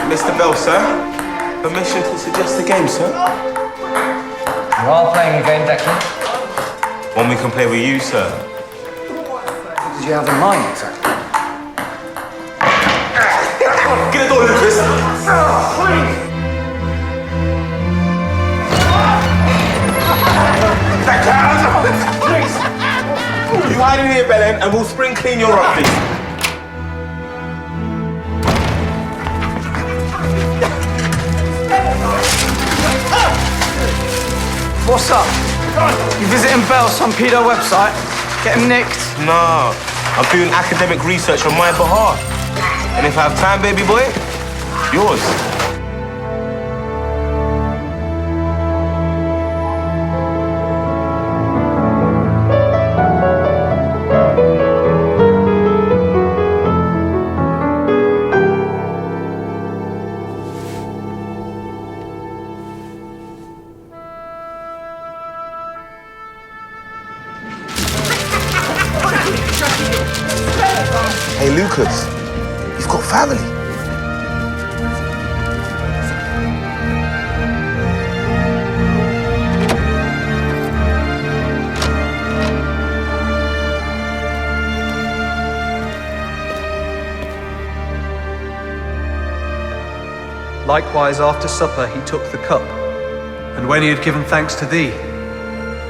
Mr. Bell, sir. Permission to suggest a game, sir? You are playing a game, Declan? One we can play with you, sir. What did you have in mind, exactly? Get the door, Lucas! Please! You hide in here, Belen, and we'll spring clean your rugby. What's up? You visiting Bell's on pedo website? Get him nicked? No, I'm doing academic research on my behalf. And if I have time, baby boy, yours. Hey, Lucas, you've got family. Likewise, after supper, he took the cup, and when he had given thanks to thee,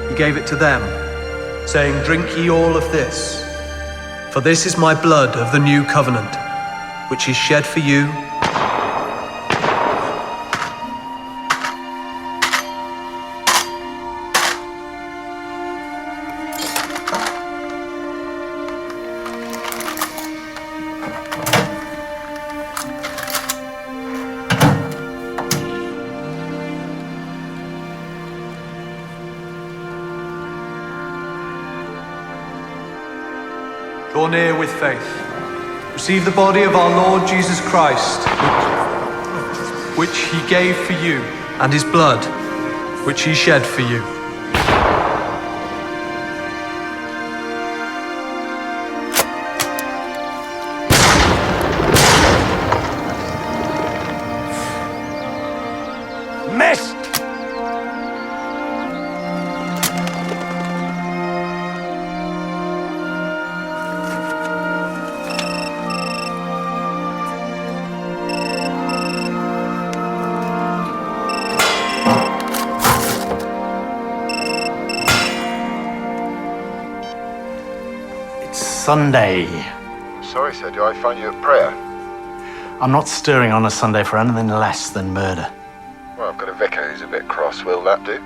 he gave it to them, saying, "Drink ye all of this. For this is my blood of the new covenant, which is shed for you Draw near with faith. Receive the body of our Lord Jesus Christ, which he gave for you, and his blood, which he shed for you. Missed! Sunday. Sorry, sir, do I find you at prayer? I'm not stirring on a Sunday for anything less than murder. Well, I've got a vicar who's a bit cross. Will that do?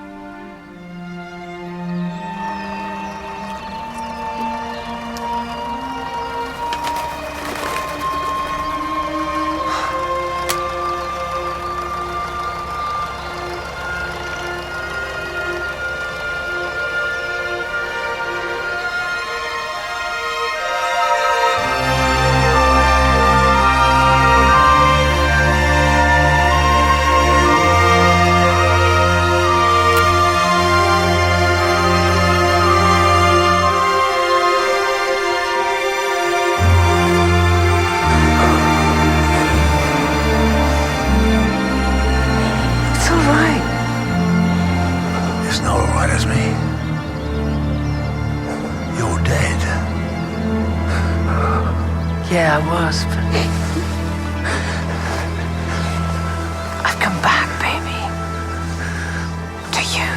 Yeah, I was, but I've come back, baby. To you.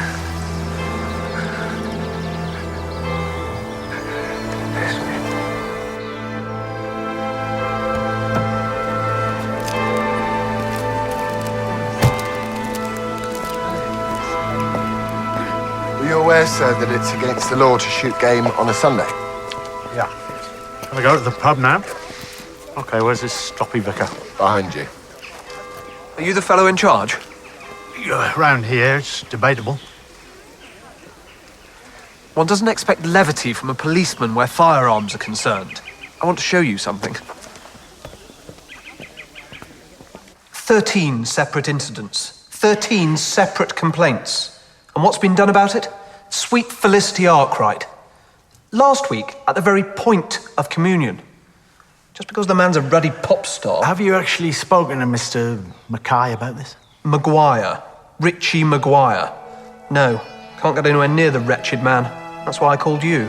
Were you aware, sir, that it's against the law to shoot game on a Sunday? Yeah. Can I go to the pub now? Okay, where's this stroppy vicar? Behind you. Are you the fellow in charge? Around here, it's debatable. One doesn't expect levity from a policeman where firearms are concerned. I want to show you something. 13 separate incidents. 13 separate complaints. And what's been done about it? Sweet Felicity Arkwright. Last week, at the very point of communion. Just because the man's a ruddy pop star. Have you actually spoken to Mr. Mackay about this? Maguire. Richie Maguire. No, can't get anywhere near the wretched man. That's why I called you.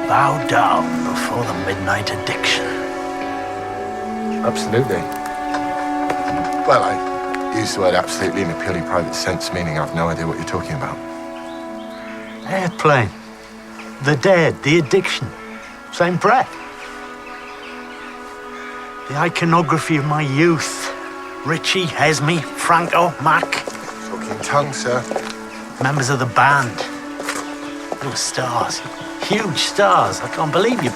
Bow down before the midnight addiction. Absolutely. Well, I use the word absolutely in a purely private sense, meaning I've no idea what you're talking about. Airplane. The dead, the addiction. Same breath. The iconography of my youth. Richie, Esme, Franco, Mac. Talking tongue, sir. Members of the band. They were stars. Huge stars. I can't believe you.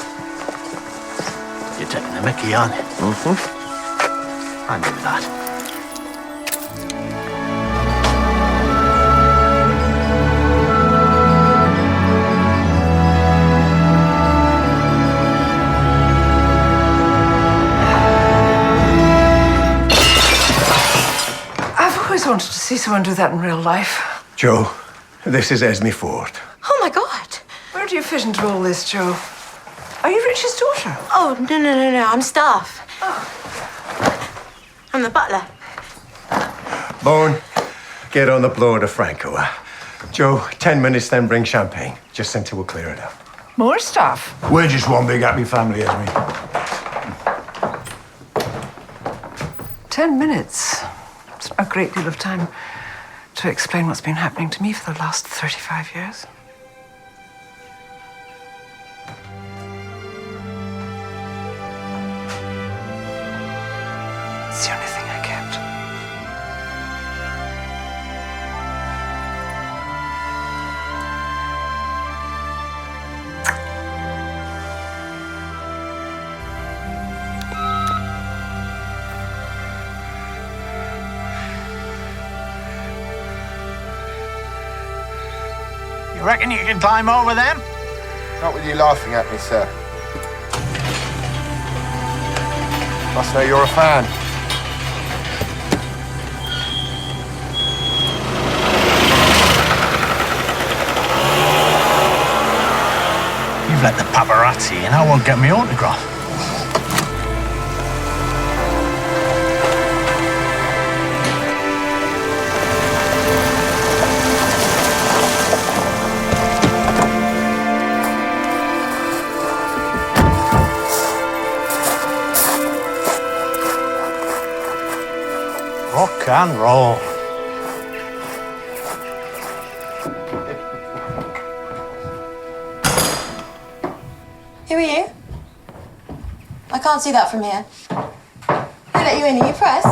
You're taking the mickey, aren't you? I knew that. I've always wanted to see someone do that in real life. Joe, this is Esme Ford. Oh, my God. Where do you fit into all this, Joe? Are you Richie's daughter? Oh, no. I'm staff. Oh. I'm the butler. Bone, get on the blower to Franco. Joe, 10 minutes, then bring champagne. Just until we'll clear it out. More stuff. We're just one big happy family, Esme. 10 minutes. It's a great deal of time to explain what's been happening to me for the last 35 years. It's the only thing I kept. You reckon you can climb over them? Not with you laughing at me, sir. Must know you're a fan. You've let the paparazzi in. I won't get me autograph. Rock and roll. Who are you? I can't see that from here. Who let you in? Are you press?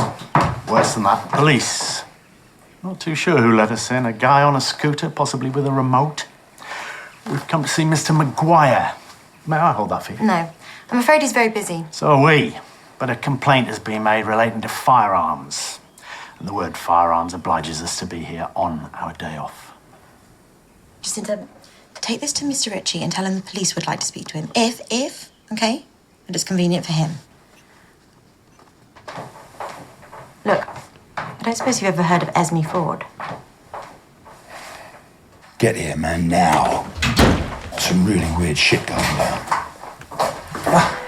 Worse than that, police. Not too sure who let us in. A guy on a scooter, possibly with a remote. We've come to see Mr. Maguire. May I hold that for you? No. I'm afraid he's very busy. So are we. But a complaint has been made relating to firearms. And the word firearms obliges us to be here on our day off. Jacinta, take this to Mr. Ritchie and tell him the police would like to speak to him. If, okay? And it's convenient for him. Look, I don't suppose you've ever heard of Esme Ford. Get here, man, now. Some really weird shit going down.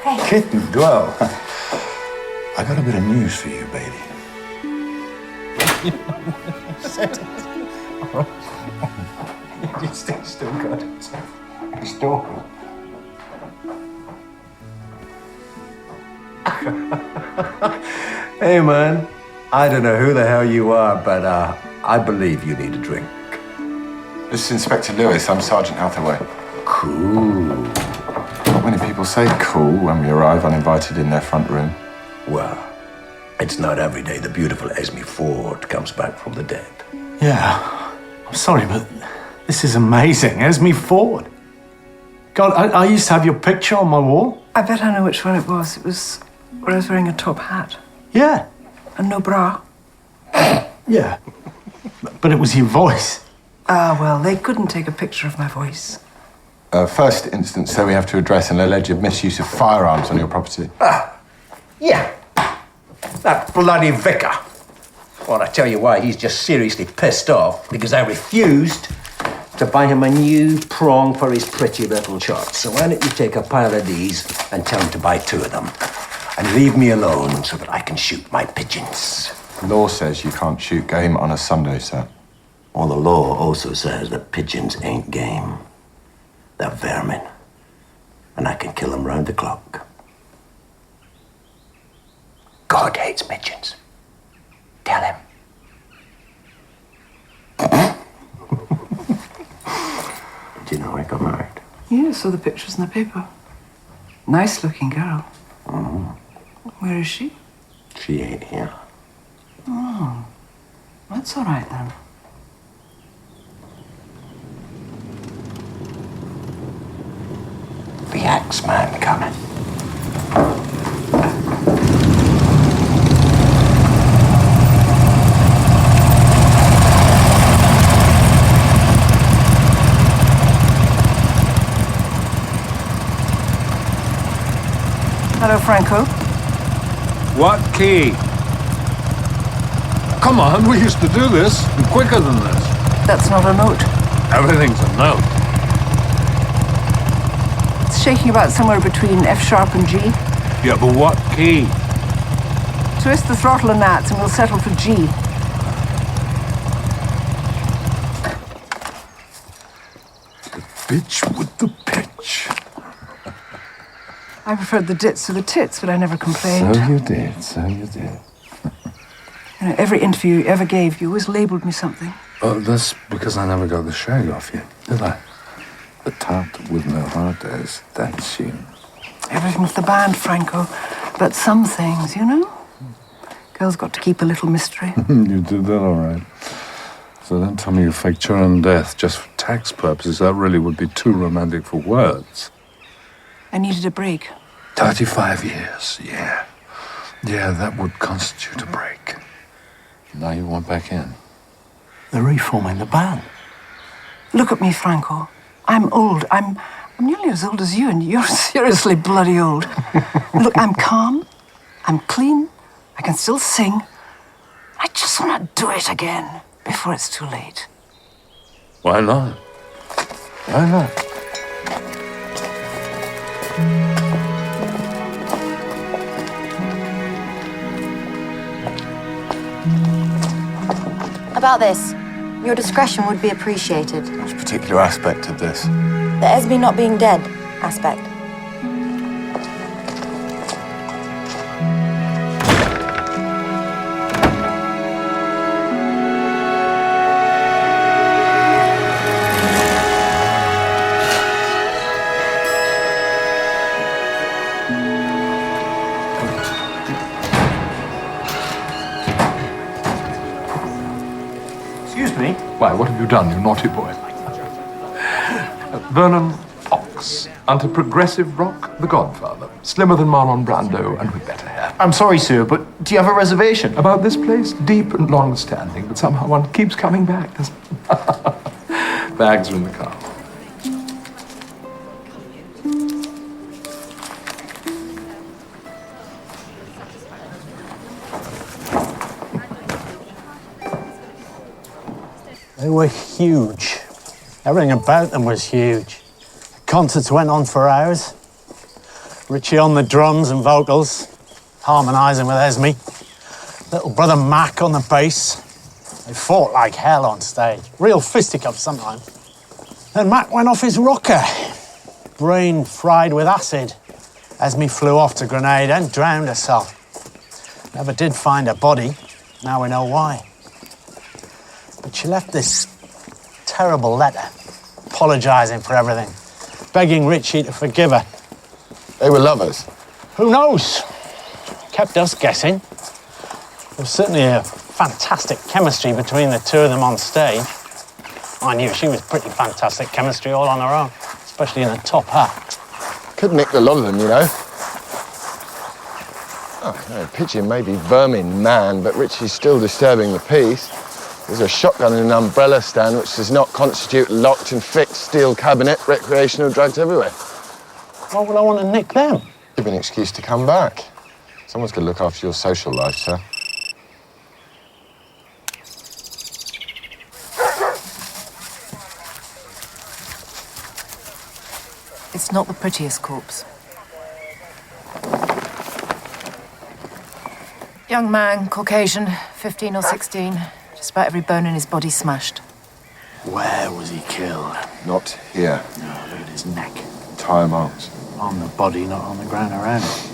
Hey. Kitten, well, I got a bit of news for you, baby. Still got it. Still. Hey, man. I don't know who the hell you are, but I believe you need a drink. This is Inspector Lewis. I'm Sergeant Hathaway. Cool. Not many people say cool when we arrive uninvited in their front room. Well, it's not every day the beautiful Esme Ford comes back from the dead. Yeah. I'm sorry, but this is amazing. Esme Ford. God, I used to have your picture on my wall. I bet I know which one it was. It was where I was wearing a top hat Yeah. and no bra. Yeah. But it was your voice. Ah, well, they couldn't take a picture of my voice. First instance, so we have to address an alleged misuse of firearms on your property. Yeah. That bloody vicar. Well, I tell you why, he's just seriously pissed off because I refused to buy him a new prong for his pretty little shot. So why don't you take a pile of these and tell him to buy 2 of them? And leave me alone so that I can shoot my pigeons. Law says you can't shoot game on a Sunday, sir. Well, the law also says that pigeons ain't game. They're vermin. And I can kill them round the clock. God hates pigeons. Tell him. Do you know I got married? Yeah, I saw the pictures in the paper. Nice looking girl. Where is she? She ain't here. Oh, that's all right then. The Axeman coming. Hello, Franco. What key? Come on, we used to do this quicker than this. That's not a note. Everything's a note. It's shaking about somewhere between F sharp and G. Yeah, but what key? Twist the throttle and that, and we'll settle for G. Bitch with the pitch. I preferred the dits to the tits, but I never complained. So you did, so you did. You know, every interview you ever gave, you always labelled me something. Oh, that's because I never got the shag off you, did I? The tart with no hard days, that's you. Everything with the band, Franco. But some things, you know? Girls got to keep a little mystery. You did that all right. So don't tell me you faked your own death just for tax purposes. That really would be too romantic for words. I needed a break. 35 years, yeah. Yeah, that would constitute a break. Now you want back in. They're reforming the band. Look at me, Franco. I'm old. I'm nearly as old as you, and you're seriously bloody old. Look, I'm calm. I'm clean. I can still sing. I just want to do it again before it's too late. Why not? Why not? About this, your discretion would be appreciated. Which particular aspect of this? The Esme not being dead aspect. Excuse me? Why, what have you done, you naughty boy? Vernon Fox, under progressive rock, the Godfather. Slimmer than Marlon Brando and with better hair. I'm sorry, sir, but do you have a reservation? About this place, deep and long-standing, but somehow one keeps coming back, doesn't it? Bags are in the car. They were huge. Everything about them was huge. The concerts went on for hours. Richie on the drums and vocals, harmonising with Esme. Little brother Mac on the bass. They fought like hell on stage. Real fisticuffs sometimes. Then Mac went off his rocker. Brain fried with acid. Esme flew off to Grenada and drowned herself. Never did find her body. Now we know why. But she left this terrible letter, apologising for everything, begging Richie to forgive her. They were lovers. Who knows? Kept us guessing. There was certainly a fantastic chemistry between the two of them on stage. I knew she was pretty fantastic chemistry all on her own, especially in the top hat. Could nick a lot of them, you know. Oh, no, Pigeon may be vermin man, but Richie's still disturbing the peace. There's a shotgun in an umbrella stand which does not constitute locked and fixed steel cabinet, recreational drugs everywhere. Why would I want to nick them? Give me an excuse to come back. Someone's got to look after your social life, sir. It's not the prettiest corpse. Young man, Caucasian, 15 or 16. Just about every bone in his body smashed. Where was he killed? Not here. No, look at his neck. Tire marks. On the body, not on the ground around it.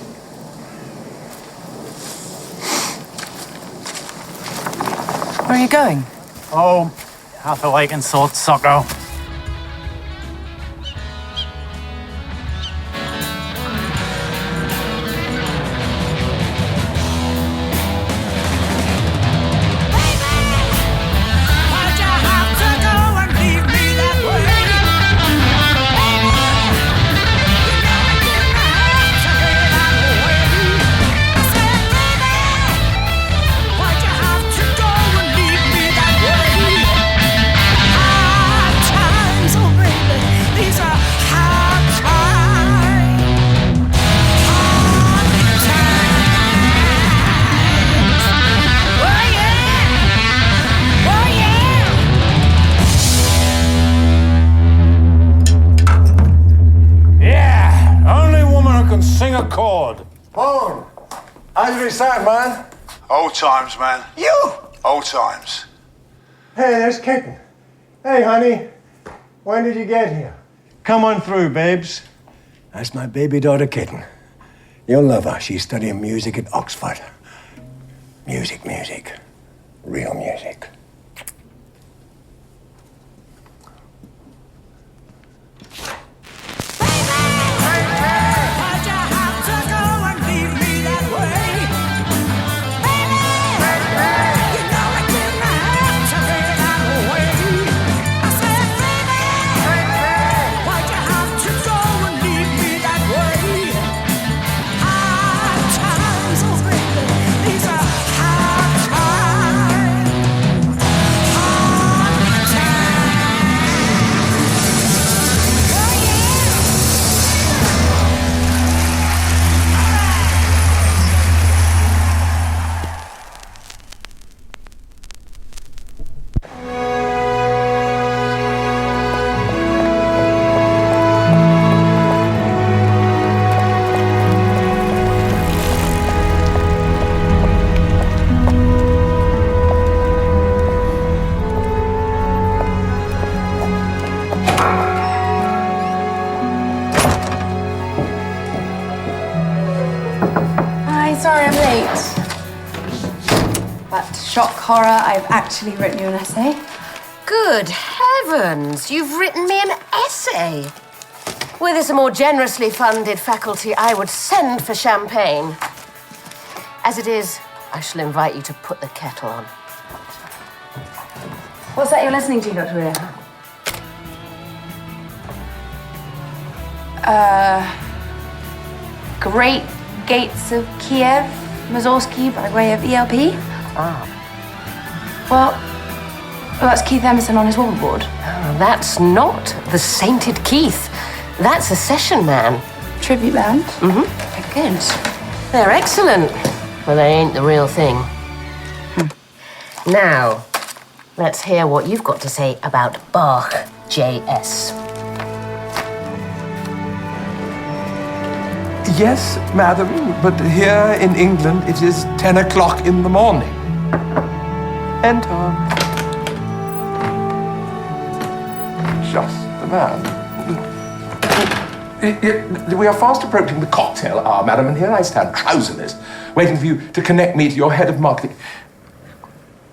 Where are you going? Home. Half awake and sort Socko. Sing a chord. Bone, how's your side, man? Old times, man. You? Old times. Hey, there's Kitten. Hey, honey. When did you get here? Come on through, babes. That's my baby daughter, Kitten. You'll love her. She's studying music at Oxford. Music. Real music. Sorry I'm late. But shock horror, I've actually written you an essay. Good heavens, you've written me an essay. Were this a more generously funded faculty, I would send for champagne. As it is, I shall invite you to put the kettle on. What's that you're listening to, Dr. Weir? Great Gates of Kiev, Mussorgsky by way of ELP. Ah. Well, that's Keith Emerson on his wallboard. Oh, that's not the Sainted Keith. That's a session man. Tribute band? Mm-hmm. They're good. They're excellent, but they ain't the real thing. Now, let's hear what you've got to say about Bach, J.S. Yes, madam, but here in England it is 10 o'clock in the morning. Enter. Just the man. We are fast approaching the cocktail hour, madam, and here I stand, trouserless, waiting for you to connect me to your head of marketing.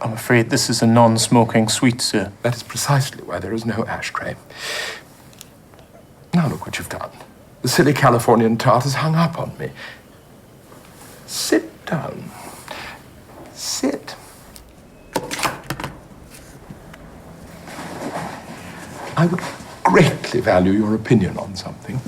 I'm afraid this is a non-smoking suite, sir. That is precisely why there is no ashtray. Now look what you've done. The silly Californian tart has hung up on me. Sit down. Sit. I would greatly value your opinion on something.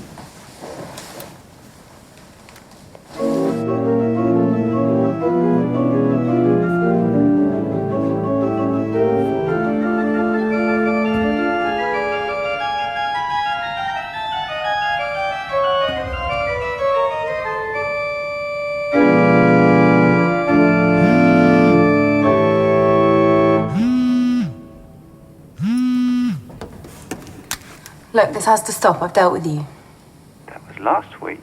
Look, this has to stop. I've dealt with you. was last week.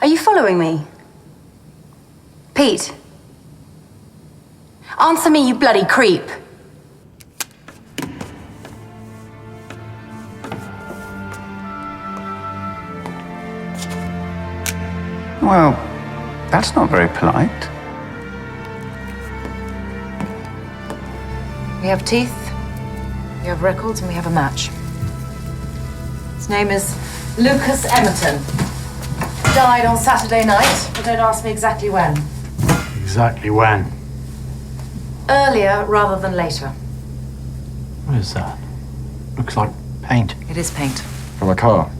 Are you following me? Pete? Answer me, you bloody creep. Well, that's not very polite. We have teeth, we have records, and we have a match. His name is Lucas Emerton. Died on Saturday night, but don't ask me exactly when. Exactly when? Earlier rather than later. What is that? Looks like paint. It is paint. From a car?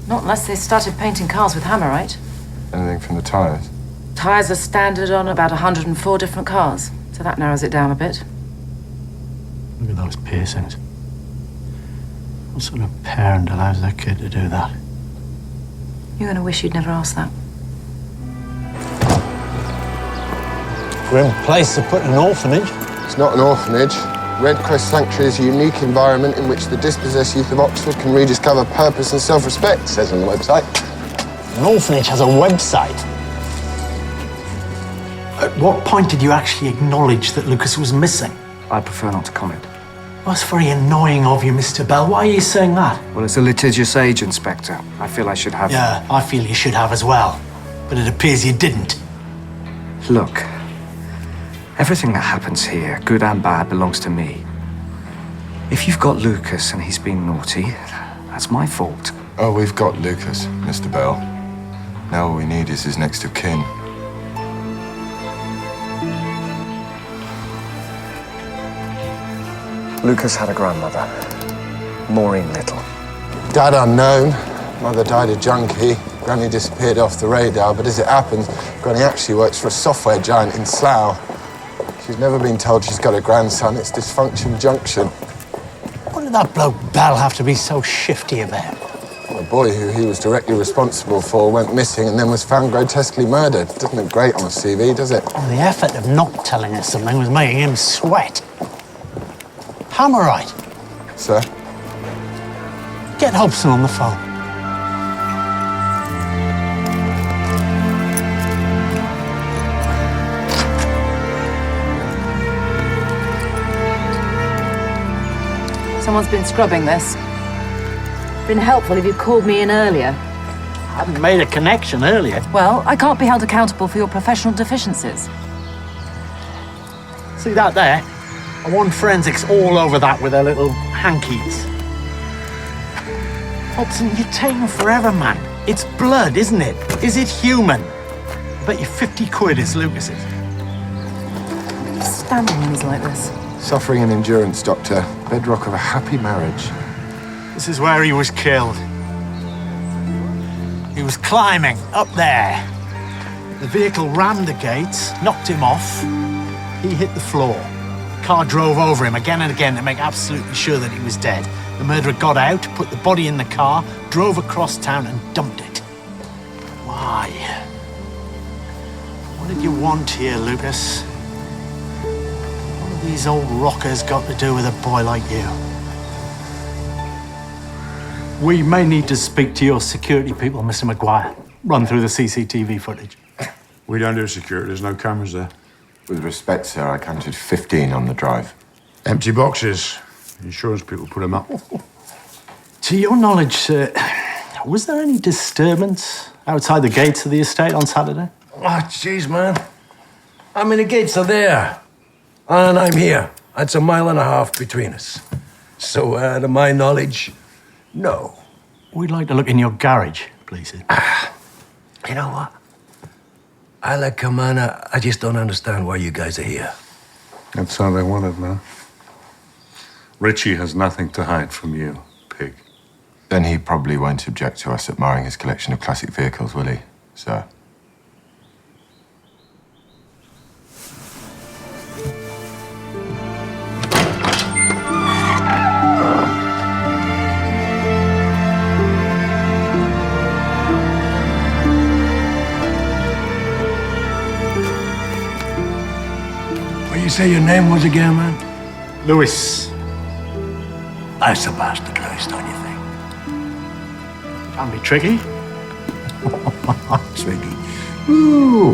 Not unless they started painting cars with Hammerite. Anything from the tyres? Tyres are standard on about 104 different cars, so that narrows it down a bit. Look at those piercings. What sort of parent allows their kid to do that? You're gonna wish you'd never asked that. Grim place to put an orphanage. It's not an orphanage. Redcrest Sanctuary is a unique environment in which the dispossessed youth of Oxford can rediscover purpose and self-respect, it says on the website. An orphanage has a website. At what point did you actually acknowledge that Lucas was missing? I prefer not to comment. That's very annoying of you, Mr. Bell. Why are you saying that? Well, it's a litigious age, Inspector. I feel I should have... Yeah, I feel you should have as well. But it appears you didn't. Look, everything that happens here, good and bad, belongs to me. If you've got Lucas and he's been naughty, that's my fault. Oh, we've got Lucas, Mr. Bell. Now all we need is his next of kin. Lucas had a grandmother, Maureen Little. Dad unknown. Mother died a junkie. Granny disappeared off the radar, but as it happens, Granny actually works for a software giant in Slough. She's never been told she's got a grandson. It's dysfunction junction. What did that bloke Bell have to be so shifty about? A boy who he was directly responsible for went missing and then was found grotesquely murdered. Doesn't look great on a CV, does it? And the effort of not telling us something was making him sweat. Hammerite. Sir? Get Hobson on the phone. Someone's been scrubbing this. Been helpful if you called me in earlier. I hadn't made a connection earlier. Well, I can't be held accountable for your professional deficiencies. See that there? I want forensics all over that with their little hankies. Hobson, you're taking forever, man. It's blood, isn't it? Is it human? I bet you 50 quid it's Lucas's. He's standing when he's like this. Suffering and endurance, Doctor. Bedrock of a happy marriage. This is where he was killed. He was climbing up there. The vehicle rammed the gates, knocked him off. He hit the floor. The car drove over him again and again to make absolutely sure that he was dead. The murderer got out, put the body in the car, drove across town and dumped it. Why? What did you want here, Lucas? What have these old rockers got to do with a boy like you? We may need to speak to your security people, Mr. Maguire. Run through the CCTV footage. We don't do security, there's no cameras there. With respect, sir, I counted 15 on the drive. Empty boxes. Insurance people put them up. To your knowledge, sir, was there any disturbance outside the gates of the estate on Saturday? Oh, jeez, man. I mean, the gates are there. And I'm here. That's a mile and a half between us. So, to my knowledge, no. We'd like to look in your garage, please. You know what? I like Kamana. I just don't understand why you guys are here. That's how they want it, man. Richie has nothing to hide from you, pig. Then he probably won't object to us admiring his collection of classic vehicles, will he, sir? What you say your name was again, man? Lewis. That's a bastard, Lewis, don't you think? Can be tricky. Tricky. Ooh.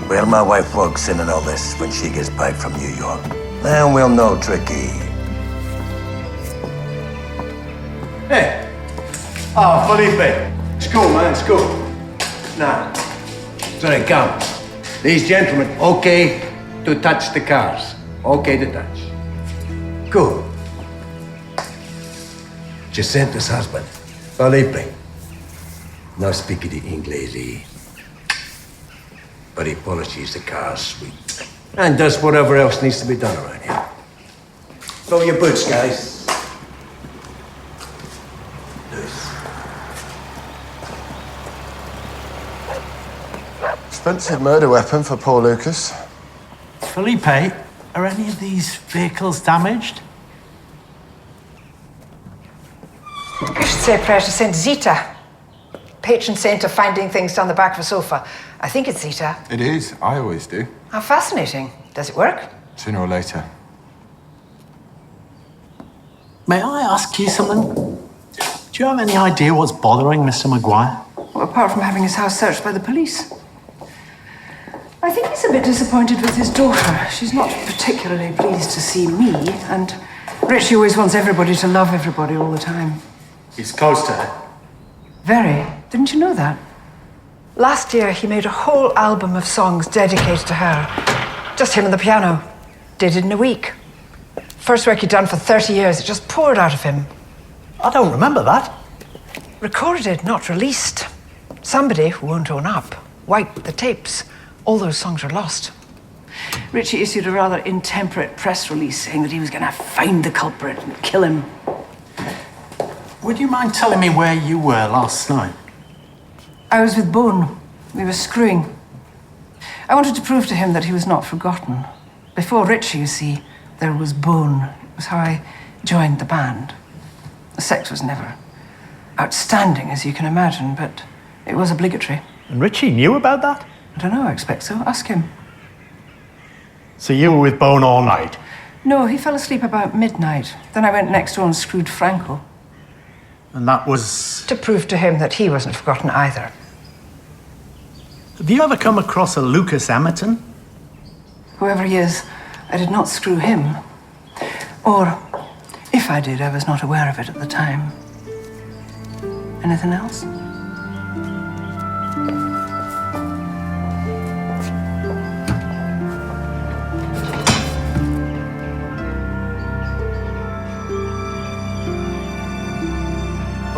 Well, my wife works in and all this when she gets back from New York. Then we'll know tricky. Hey. Oh, Felipe. School, man, school. Now, sorry, come. These gentlemen, okay to touch the cars. Okay to touch. Cool. Jacinta's husband, Felipe. No speaking the Inglese. But he polishes the cars sweet. And does whatever else needs to be done around here. Throw your boots, guys. Expensive murder weapon for poor Lucas. Felipe, are any of these vehicles damaged? You should say a prayer to Saint Zita, patron saint of finding things down the back of a sofa. I think it's Zita. It is. I always do. How fascinating. Does it work? Sooner or later. May I ask you something? Do you have any idea what's bothering Mr. Maguire? Well, apart from having his house searched by the police. I think he's a bit disappointed with his daughter. She's not particularly pleased to see me, and Richie always wants everybody to love everybody all the time. He's close to her. Very. Didn't you know that? Last year, he made a whole album of songs dedicated to her. Just him and the piano. Did it in a week. First work he'd done for 30 years. It just poured out of him. I don't remember that. Recorded, not released. Somebody who won't own up wiped the tapes. All those songs are lost. Richie issued a rather intemperate press release saying that he was going to find the culprit and kill him. Would you mind telling me where you were last night? I was with Bone. We were screwing. I wanted to prove to him that he was not forgotten. Before Richie, you see, there was Bone. It was how I joined the band. The sex was never outstanding, as you can imagine, but it was obligatory. And Richie knew about that? I don't know, I expect so. Ask him. So you were with Bone all night? No, he fell asleep about midnight. Then I went next door and screwed Franco. And that was... to prove to him that he wasn't forgotten either. Have you ever come across a Lucas Emerton? Whoever he is, I did not screw him. Or, if I did, I was not aware of it at the time. Anything else?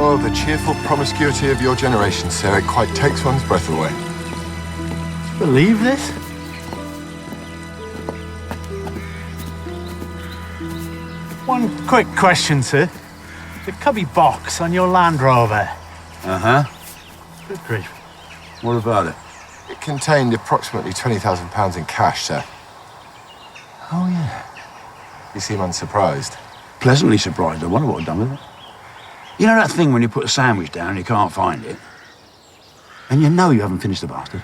Oh, the cheerful promiscuity of your generation, sir. It quite takes one's breath away. Believe this? One quick question, sir. The cubby box on your Land Rover. Uh-huh. Good grief. What about it? It contained approximately £20,000 in cash, sir. Oh, yeah. You seem unsurprised. Pleasantly surprised. I wonder what I've done with it. You know that thing when you put a sandwich down and you can't find it? And you know you haven't finished the bastard?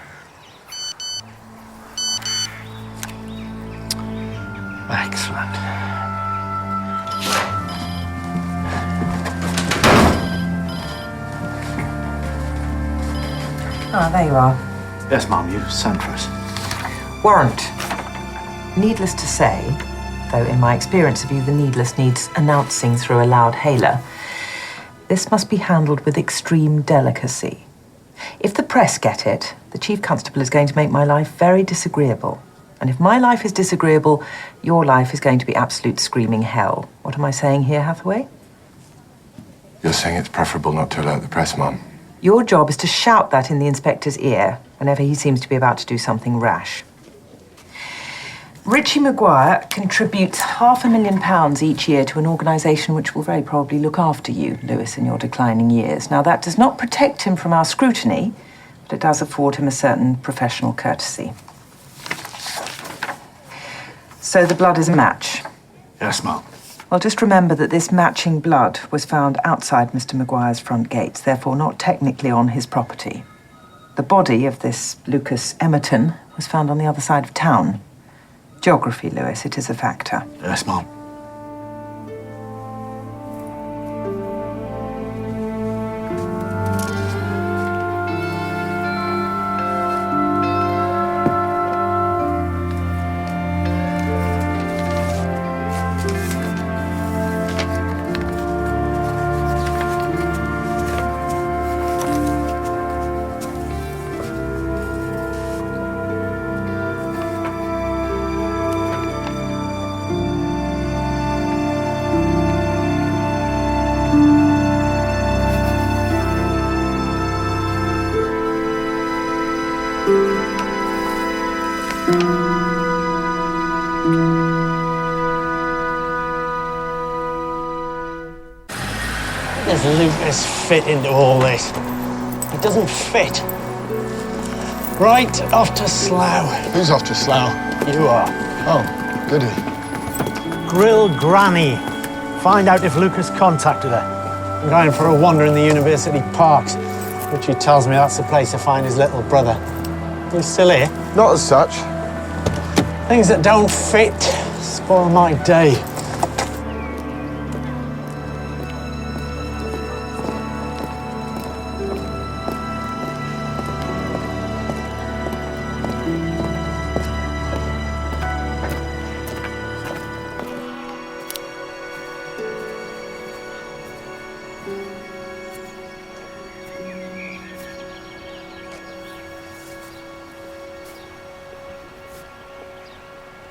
Excellent. Ah, there you are. Yes, Mum, you sent for us. Warrant. Needless to say, though in my experience of you, the needless needs announcing through a loud hailer, this must be handled with extreme delicacy. If the press get it, the Chief Constable is going to make my life very disagreeable. And if my life is disagreeable, your life is going to be absolute screaming hell. What am I saying here, Hathaway? You're saying it's preferable not to alert the press, Mum. Your job is to shout that in the inspector's ear whenever he seems to be about to do something rash. Richie Maguire contributes £500,000 each year to an organisation which will very probably look after you, Lewis, in your declining years. Now, that does not protect him from our scrutiny, but it does afford him a certain professional courtesy. So the blood is a match? Yes, Mum. Well, just remember that this matching blood was found outside Mr. Maguire's front gates, therefore not technically on his property. The body of this Lucas Emerton was found on the other side of town. Geography, Lewis, it is a factor. Yes, Mum. does Lucas fit into all this? He doesn't fit. Right off to Slough. Who's off to Slough? You are. Oh, goody. Grill Granny. Find out if Lucas contacted her. I'm going for a wander in the university parks. Richie tells me that's the place to find his little brother. He's still here? Not as such. Things that don't fit spoil my day.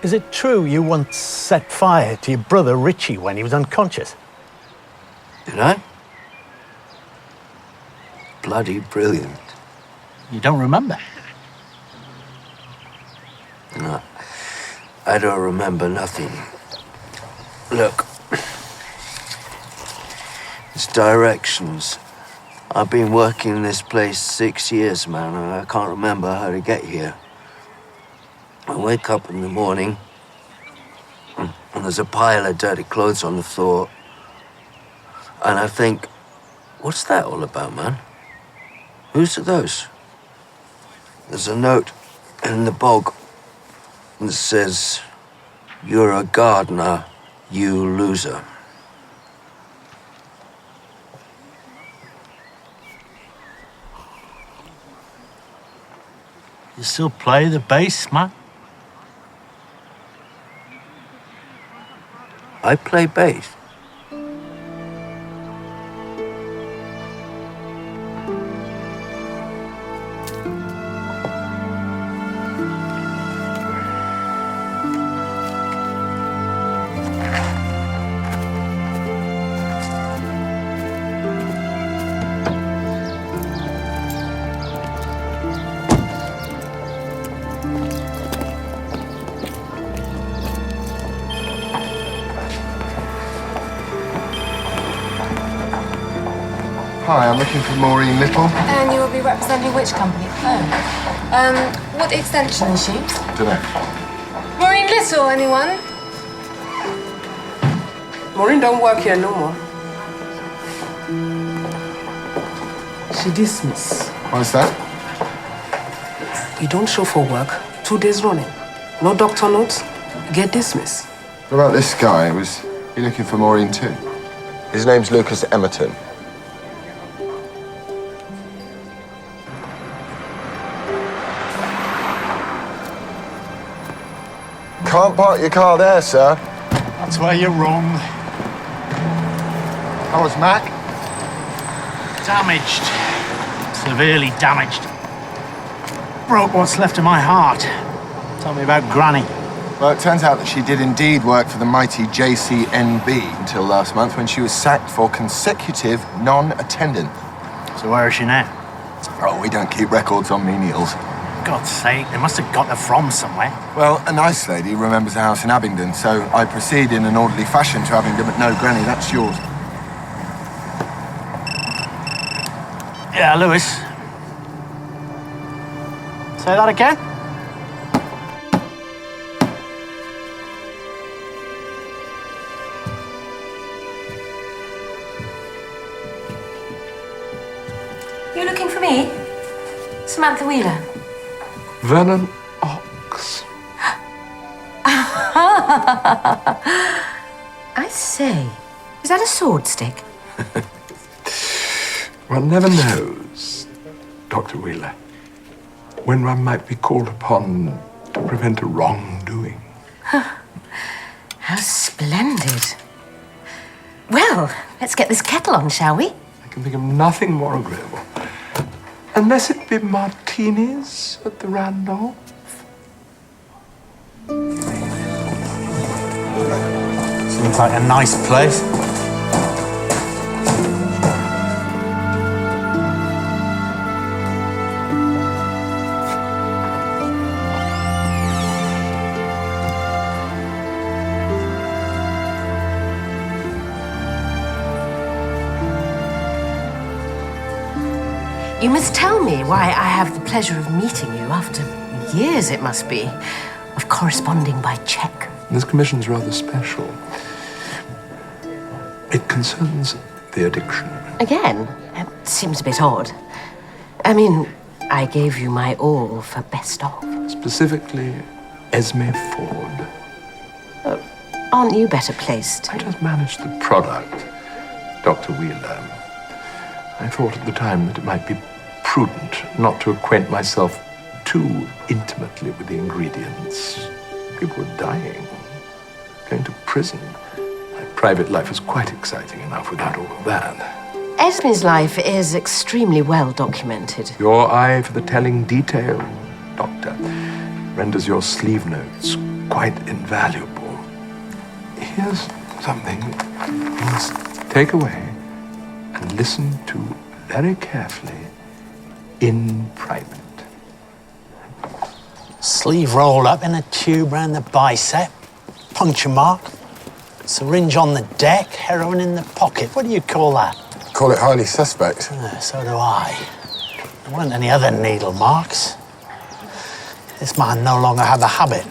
Is it true you once set fire to your brother Richie when he was unconscious? Did I? Bloody brilliant. You don't remember? No, I don't remember nothing. Look, it's directions. I've been working in this place 6 years, man, and I can't remember how to get here. I wake up in the morning, and there's a pile of dirty clothes on the floor. And I think, what's that all about, man? Whose are those? There's a note in the bog that says, "You're a gardener, you loser." You still play the bass, man? I play bass. Hi, I'm looking for Maureen Little. And you will be representing which company? Oh. What extension is she? Dunno. Maureen Little, anyone? Maureen don't work here no more. She dismissed. Why's that? You don't show for work 2 days running. No doctor notes. Get dismissed. What about this guy? Was he looking for Maureen too? His name's Lucas Emerton. Can't park your car there, sir. That's where you're wrong. How was Mac? Damaged. Severely damaged. Broke what's left of my heart. Tell me about Granny. Well, it turns out that she did indeed work for the mighty JCNB until last month when she was sacked for consecutive non-attendance. So where is she now? Oh, we don't keep records on menials. God's sake, they must have got her from somewhere. Well, a nice lady remembers a house in Abingdon, so I proceed in an orderly fashion to Abingdon, but no, Granny, that's yours. Yeah, Lewis. Say that again? You looking for me? Samantha Wheeler. Vernon Ox. I say, is that a sword stick? One never knows, Dr. Wheeler, when one might be called upon to prevent a wrongdoing. How splendid. Well, let's get this kettle on, shall we? I can think of nothing more agreeable. Unless it be martinis at the Randolph. Seems like a nice place. You must tell me why I have the pleasure of meeting you after years, it must be, of corresponding by check. This commission's rather special. It concerns the addiction. Again, it seems a bit odd. I mean, I gave you my all for best of. Specifically, Esme Ford. Aren't you better placed? I just managed the product, Dr. Wheeler. I thought at the time that it might be prudent not to acquaint myself too intimately with the ingredients. People were dying, going to prison. My private life was quite exciting enough without all of that. Esme's life is extremely well documented. Your eye for the telling detail, Doctor, renders your sleeve notes quite invaluable. Here's something you must take away and listen to very carefully in private. Sleeve rolled up in a tube round the bicep, puncture mark, syringe on the deck, heroin in the pocket. What do you call that? Call it highly suspect. So do I. There weren't any other needle marks. This man no longer had the habit.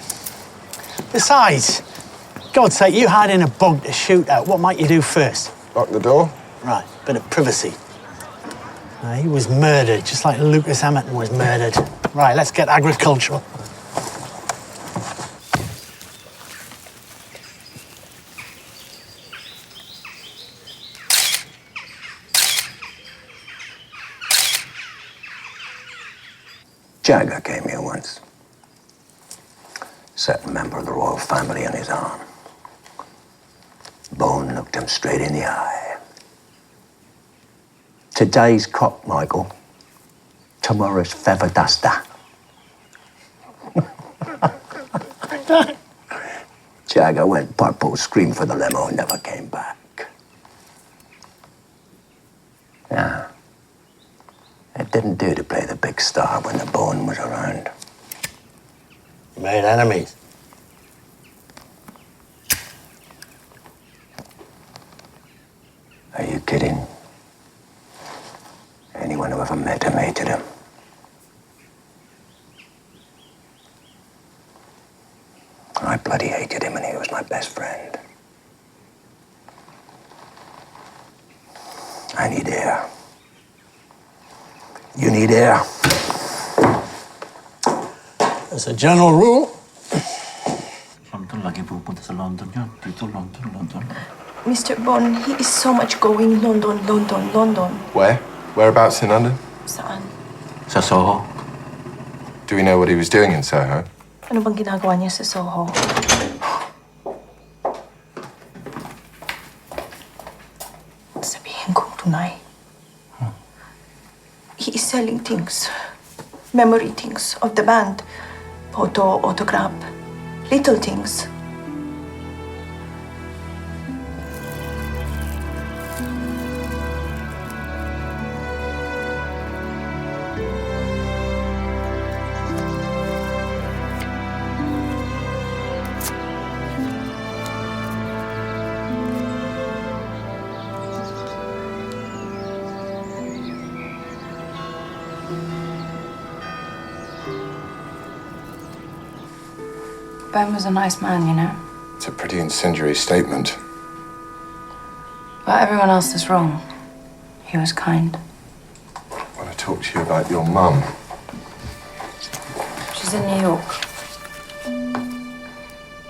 Besides, God's sake, you hired in a bug to shoot at. What might you do first? Lock the door. Right, bit of privacy. He was murdered, just like Lucas Hamilton was murdered. Right, let's get agricultural. Jagger came here once. Sat a member of the royal family on his arm. Bone looked him straight in the eye. Today's cock, Michael. Tomorrow's feather duster. Jagger went purple, screamed for the limo, and never came back. Yeah. It didn't do to play the big star when the bone was around. You made enemies. Are you kidding? Anyone who ever met him hated him. I bloody hated him, and he was my best friend. I need air. You need air. As a general rule. Mr. Bond, he is so much going London, London, London. Where? Whereabouts in London? Saan? Sa Soho. Do we know what he was doing in Soho? Ano bang ginagawa niya sa Soho? Sabihin kong tunay. He is selling things. Memory things of the band. Photo, autograph. Little things. Ben was a nice man, you know. It's a pretty incendiary statement. But everyone else is wrong. He was kind. I want to talk to you about your mum. She's in New York.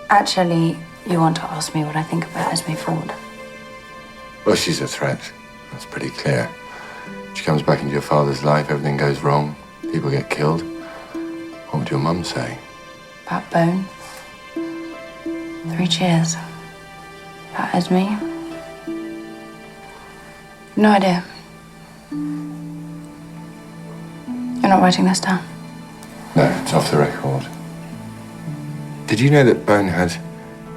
Actually, you want to ask me what I think about Esme Ford. Well, she's a threat. That's pretty clear. She comes back into your father's life, everything goes wrong, people get killed. What would your mum say? About Bone. 3 cheers. About Esme. No idea. You're not writing this down? No, it's off the record. Did you know that Bone had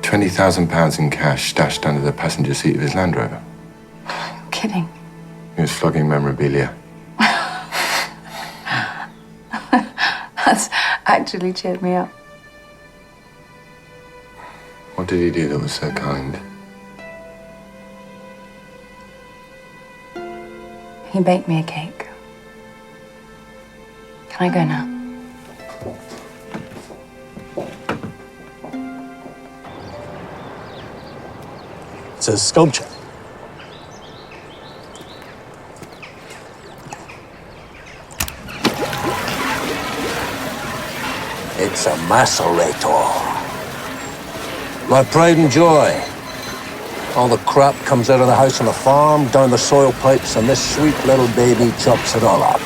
£20,000 in cash stashed under the passenger seat of his Land Rover? I'm kidding. He was flogging memorabilia. That's actually cheered me up. What did he do that was so kind? He baked me a cake. Can I go now? It's a sculpture. It's a macerator. My pride and joy. All the crap comes out of the house on the farm, down the soil pipes, and this sweet little baby chops it all up.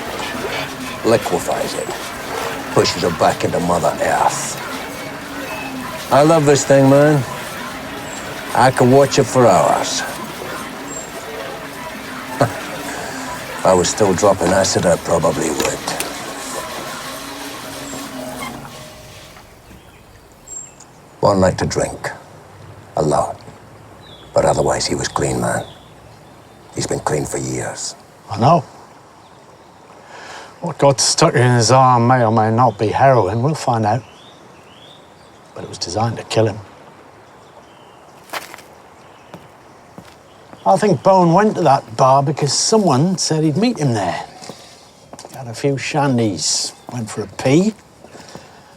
Liquefies it. Pushes it back into Mother Earth. I love this thing, man. I could watch it for hours. If I was still dropping acid, I probably would. One liked to drink. A lot. But otherwise, he was clean, man. He's been clean for years. I know. What got stuck in his arm may or may not be heroin. We'll find out. But it was designed to kill him. I think Bone went to that bar because someone said he'd meet him there. He had a few shandies, went for a pee.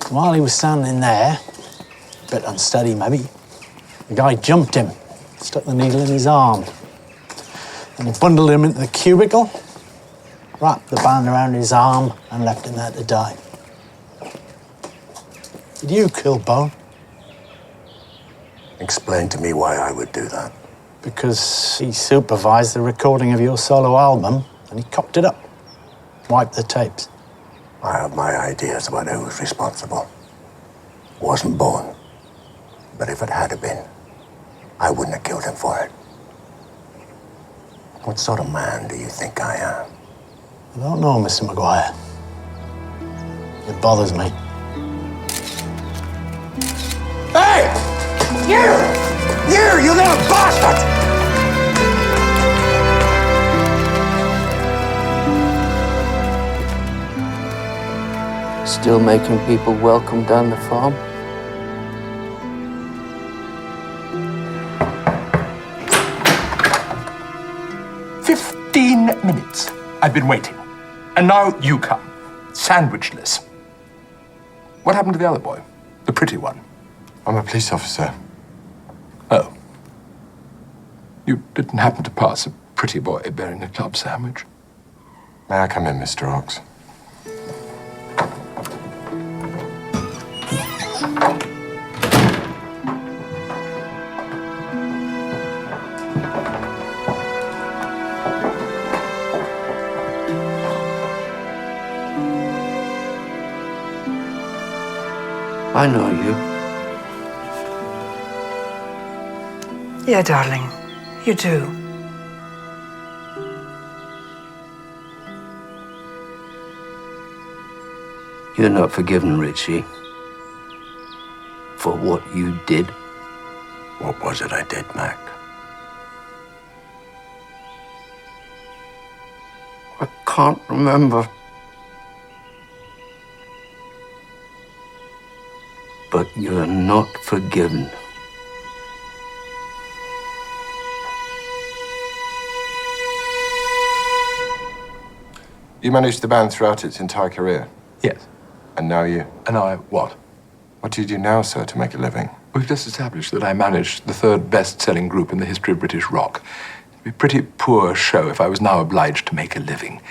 While he was standing there, a bit unsteady maybe, the guy jumped him, stuck the needle in his arm. And he bundled him into the cubicle, wrapped the band around his arm and left him there to die. Did you kill Bone? Explain to me why I would do that. Because he supervised the recording of your solo album and he cocked it up, wiped the tapes. I have my ideas about who was responsible. It wasn't Bone. But if it had been, I wouldn't have killed him for it. What sort of man do you think I am? I don't know, Mr. Maguire. It bothers me. Hey! You little bastard! Still making people welcome down the farm? Minutes. I've been waiting. And now you come, sandwichless. What happened to the other boy? The pretty one? I'm a police officer. Oh. You didn't happen to pass a pretty boy bearing a club sandwich? May I come in, Mr. Ox? I know you. Yeah, darling, you do. You're not forgiven, Richie. For what you did. What was it I did, Mac? I can't remember. But you're not forgiven. You managed the band throughout its entire career? Yes. And now you? And I what? What do you do now, sir, to make a living? We've just established that I managed the third best-selling group in the history of British rock. It'd be a pretty poor show if I was now obliged to make a living.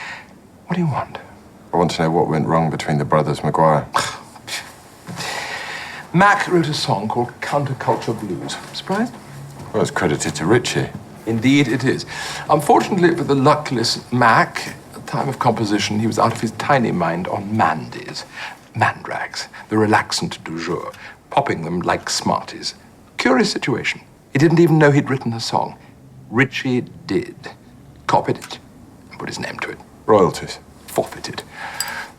What do you want? I want to know what went wrong between the brothers Maguire. Mac wrote a song called Counterculture Blues. Surprised? Well, it's credited to Richie. Indeed it is. Unfortunately for the luckless Mac, at the time of composition, he was out of his tiny mind on Mandies. Mandrags, the relaxant du jour, popping them like Smarties. Curious situation. He didn't even know he'd written the song. Richie did. Copied it and put his name to it. Royalties? Forfeited.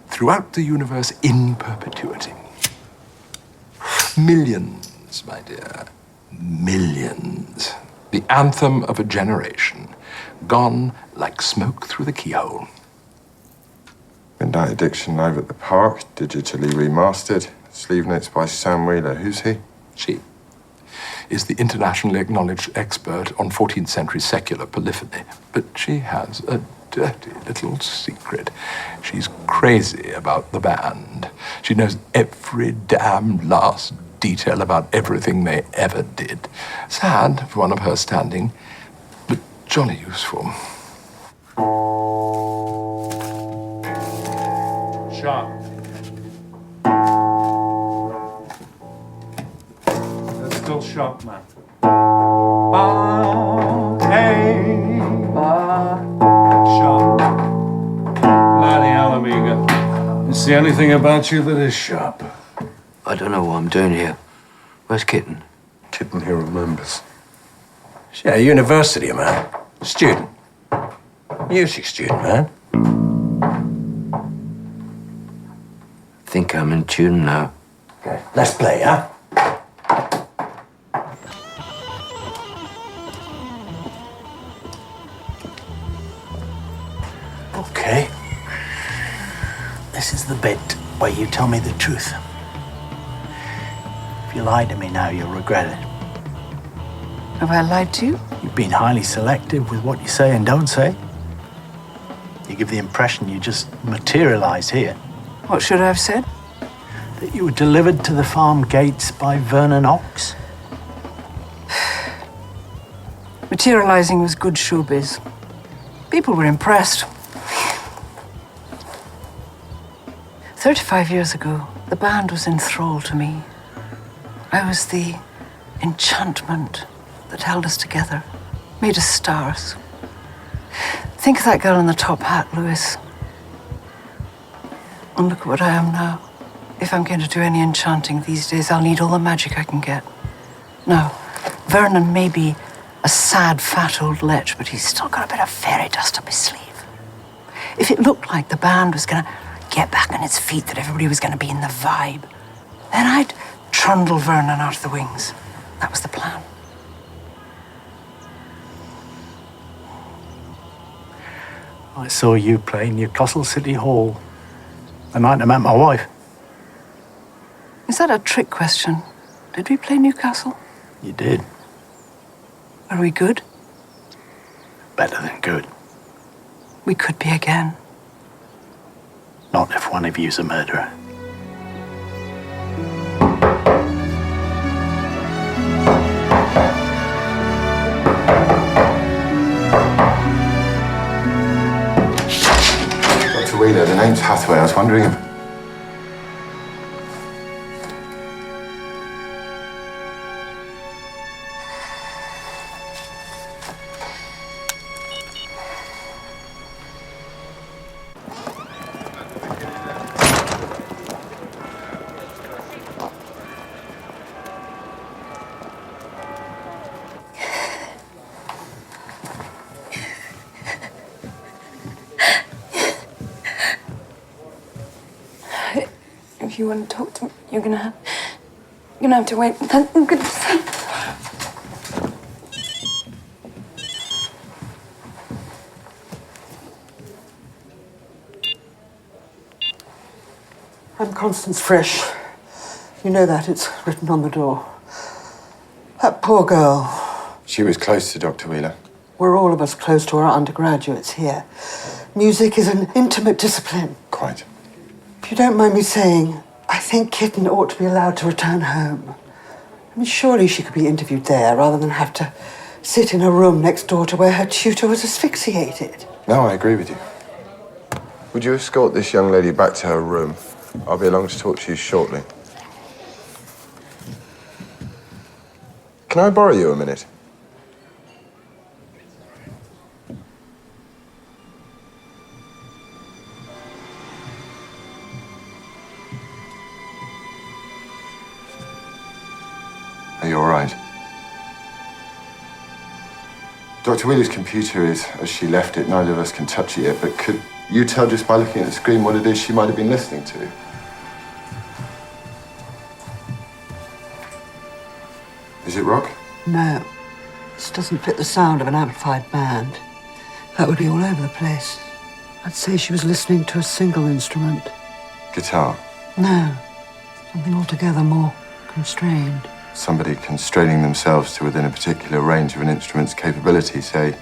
Throughout the universe in perpetuity. Millions, my dear. Millions. The anthem of a generation. Gone like smoke through the keyhole. Midnight Addiction live at the park, digitally remastered. Sleeve notes by Sam Wheeler. Who's he? She is the internationally acknowledged expert on 14th century secular polyphony. But she has a dirty little secret. She's crazy about the band. She knows every damn last detail about everything they ever did. Sad for one of her standing, but jolly useful. Sharp. There's still sharp, man. Sharp. Bloody hell, amiga. You see anything about you that is sharp? I don't know what I'm doing here. Where's Kitten? Kitten here remembers. Yeah, university man. Student. Music student, man. Think I'm in tune now. Okay, let's play, huh? Okay. This is the bit where you tell me the truth. If you lie to me now, you'll regret it. Have I lied to you? You've been highly selective with what you say and don't say. You give the impression you just materialize here. What should I have said? That you were delivered to the farm gates by Vernon Ox. Materializing was good showbiz. People were impressed. 35 years ago, the band was enthralled to me. I was the enchantment that held us together, made us stars. Think of that girl in the top hat, Lewis. And look at what I am now. If I'm going to do any enchanting these days, I'll need all the magic I can get. Now, Vernon may be a sad, fat old lech, but he's still got a bit of fairy dust up his sleeve. If it looked like the band was going to get back on its feet, that everybody was going to be in the vibe, then I'd trundle Vernon out of the wings. That was the plan. I saw you play Newcastle City Hall the night I met my wife. Is that a trick question? Did we play Newcastle? You did. Are we good? Better than good. We could be again. Not if one of you's a murderer. Dr. Wheeler, the name's Hathaway. I was wondering if... If you want to talk to me, you're gonna have to wait. I'm gonna say. I'm Constance Fresh. You know that, it's written on the door. That poor girl. She was close to Dr. Wheeler. We're all of us close to our undergraduates here. Music is an intimate discipline. Quite. If you don't mind me saying, I think Kitten ought to be allowed to return home. I mean, surely she could be interviewed there rather than have to sit in a room next door to where her tutor was asphyxiated. No, I agree with you. Would you escort this young lady back to her room? I'll be along to talk to you shortly. Can I borrow you a minute? Are you all right? Dr. Wheeler's computer is as she left it. Neither of us can touch it yet, but could you tell just by looking at the screen what it is she might have been listening to? Is it rock? No, this doesn't fit the sound of an amplified band. That would be all over the place. I'd say she was listening to a single instrument. Guitar? No, something altogether more constrained. Somebody constraining themselves to within a particular range of an instrument's capability, say,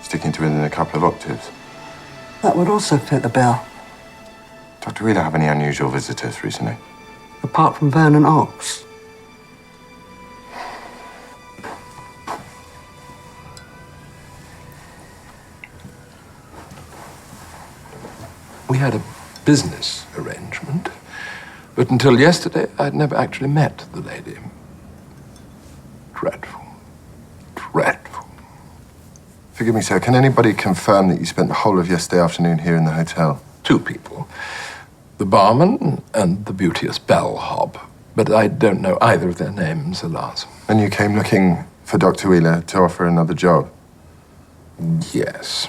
sticking to within a couple of octaves. That would also fit the bill. Dr. Wheeler have any unusual visitors recently? Apart from Vernon Ox. We had a business arrangement, but until yesterday, I'd never actually met the lady. Dreadful. Dreadful. Forgive me, sir. Can anybody confirm that you spent the whole of yesterday afternoon here in the hotel? 2 people. The barman and the beauteous bellhop. But I don't know either of their names, alas. And you came looking for Dr. Wheeler to offer another job? Yes.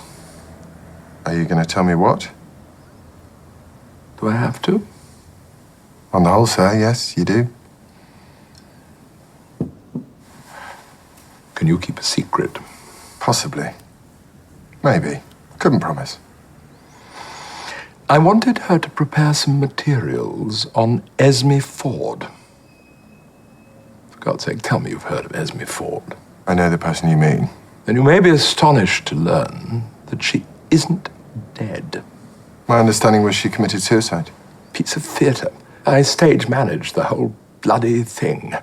Are you going to tell me what? Do I have to? On the whole, sir, yes, you do. Can you keep a secret? Possibly. Maybe. Couldn't promise. I wanted her to prepare some materials on Esme Ford. For God's sake, tell me you've heard of Esme Ford. I know the person you mean. Then you may be astonished to learn that she isn't dead. My understanding was she committed suicide. Piece of theatre. I stage managed the whole bloody thing.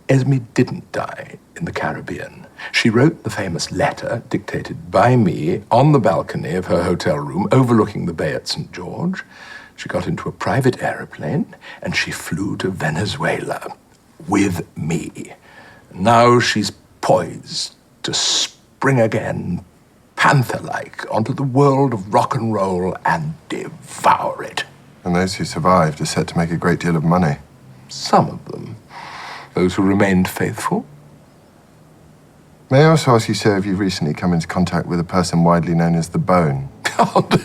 Esme didn't die in the Caribbean. She wrote the famous letter, dictated by me, on the balcony of her hotel room overlooking the bay at St. George. She got into a private aeroplane and she flew to Venezuela with me. Now she's poised to spring again, panther-like, onto the world of rock and roll and devour it. And those who survived are set to make a great deal of money. Some of them. Those who remained faithful. May I also ask you, sir, if you've recently come into contact with a person widely known as the Bone? God,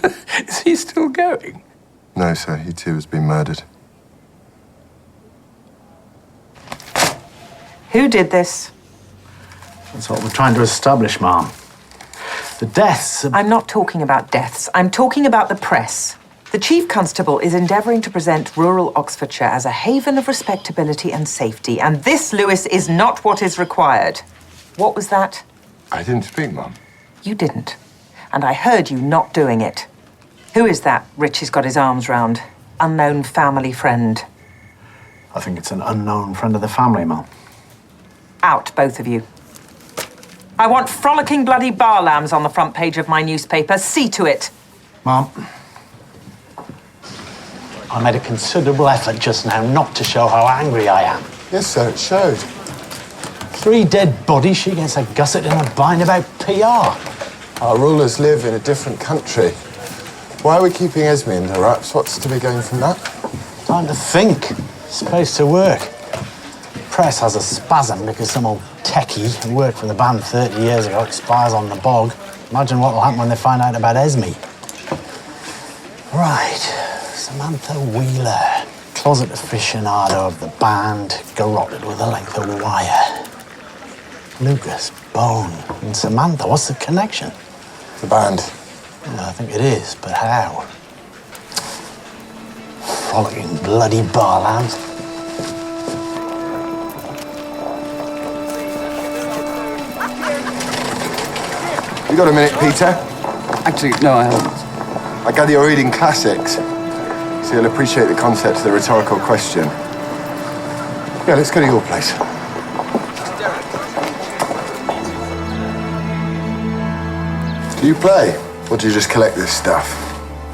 is he still going? No, sir, he too has been murdered. Who did this? That's what we're trying to establish, Ma'am. The deaths... I'm not talking about deaths. I'm talking about the press. The Chief Constable is endeavouring to present rural Oxfordshire as a haven of respectability and safety, and this, Lewis, is not what is required. What was that? I didn't speak, Mum. You didn't. And I heard you not doing it. Who is that Richie's got his arms round? Unknown family friend. I think it's an unknown friend of the family, Mum. Out, both of you. I want frolicking bloody bar lambs on the front page of my newspaper. See to it. Mum, I made a considerable effort just now not to show how angry I am. Yes, sir, it showed. 3 dead bodies, she gets a gusset in a bind about PR. Our rulers live in a different country. Why are we keeping Esme under wraps? What's to be gained from that? Time to think. Space to work. Press has a spasm because some old techie who worked for the band 30 years ago expires on the bog. Imagine what will happen when they find out about Esme. Right, Samantha Wheeler, closet aficionado of the band, garroted with a length of wire. Lucas, Bone, and Samantha, what's the connection? The band. Yeah, I think it is, but how? Frolicking bloody bar lambs. You got a minute, Peter? Actually, no, I haven't. I gather you're reading classics, so you'll appreciate the concept of the rhetorical question. Yeah, let's go to your place. Do you play, or do you just collect this stuff?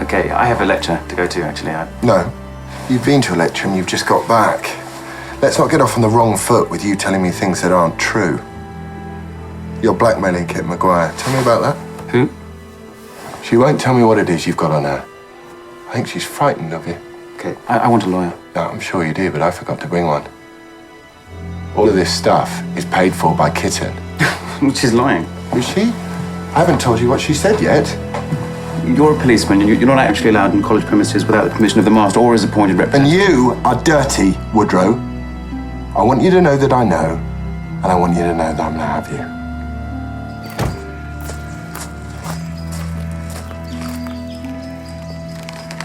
Okay, I have a lecture to go to, actually. No. You've been to a lecture and you've just got back. Let's not get off on the wrong foot with you telling me things that aren't true. You're blackmailing Kit Maguire. Tell me about that. Who? She won't tell me what it is you've got on her. I think she's frightened of you. Okay, I want a lawyer. No, I'm sure you do, but I forgot to bring one. All of this stuff is paid for by Kitten. She's lying. Is she? I haven't told you what she said yet. You're a policeman. You're not actually allowed in college premises without the permission of the master or his appointed representative. And you are dirty, Woodrow. I want you to know that I know, and I want you to know that I'm gonna have you.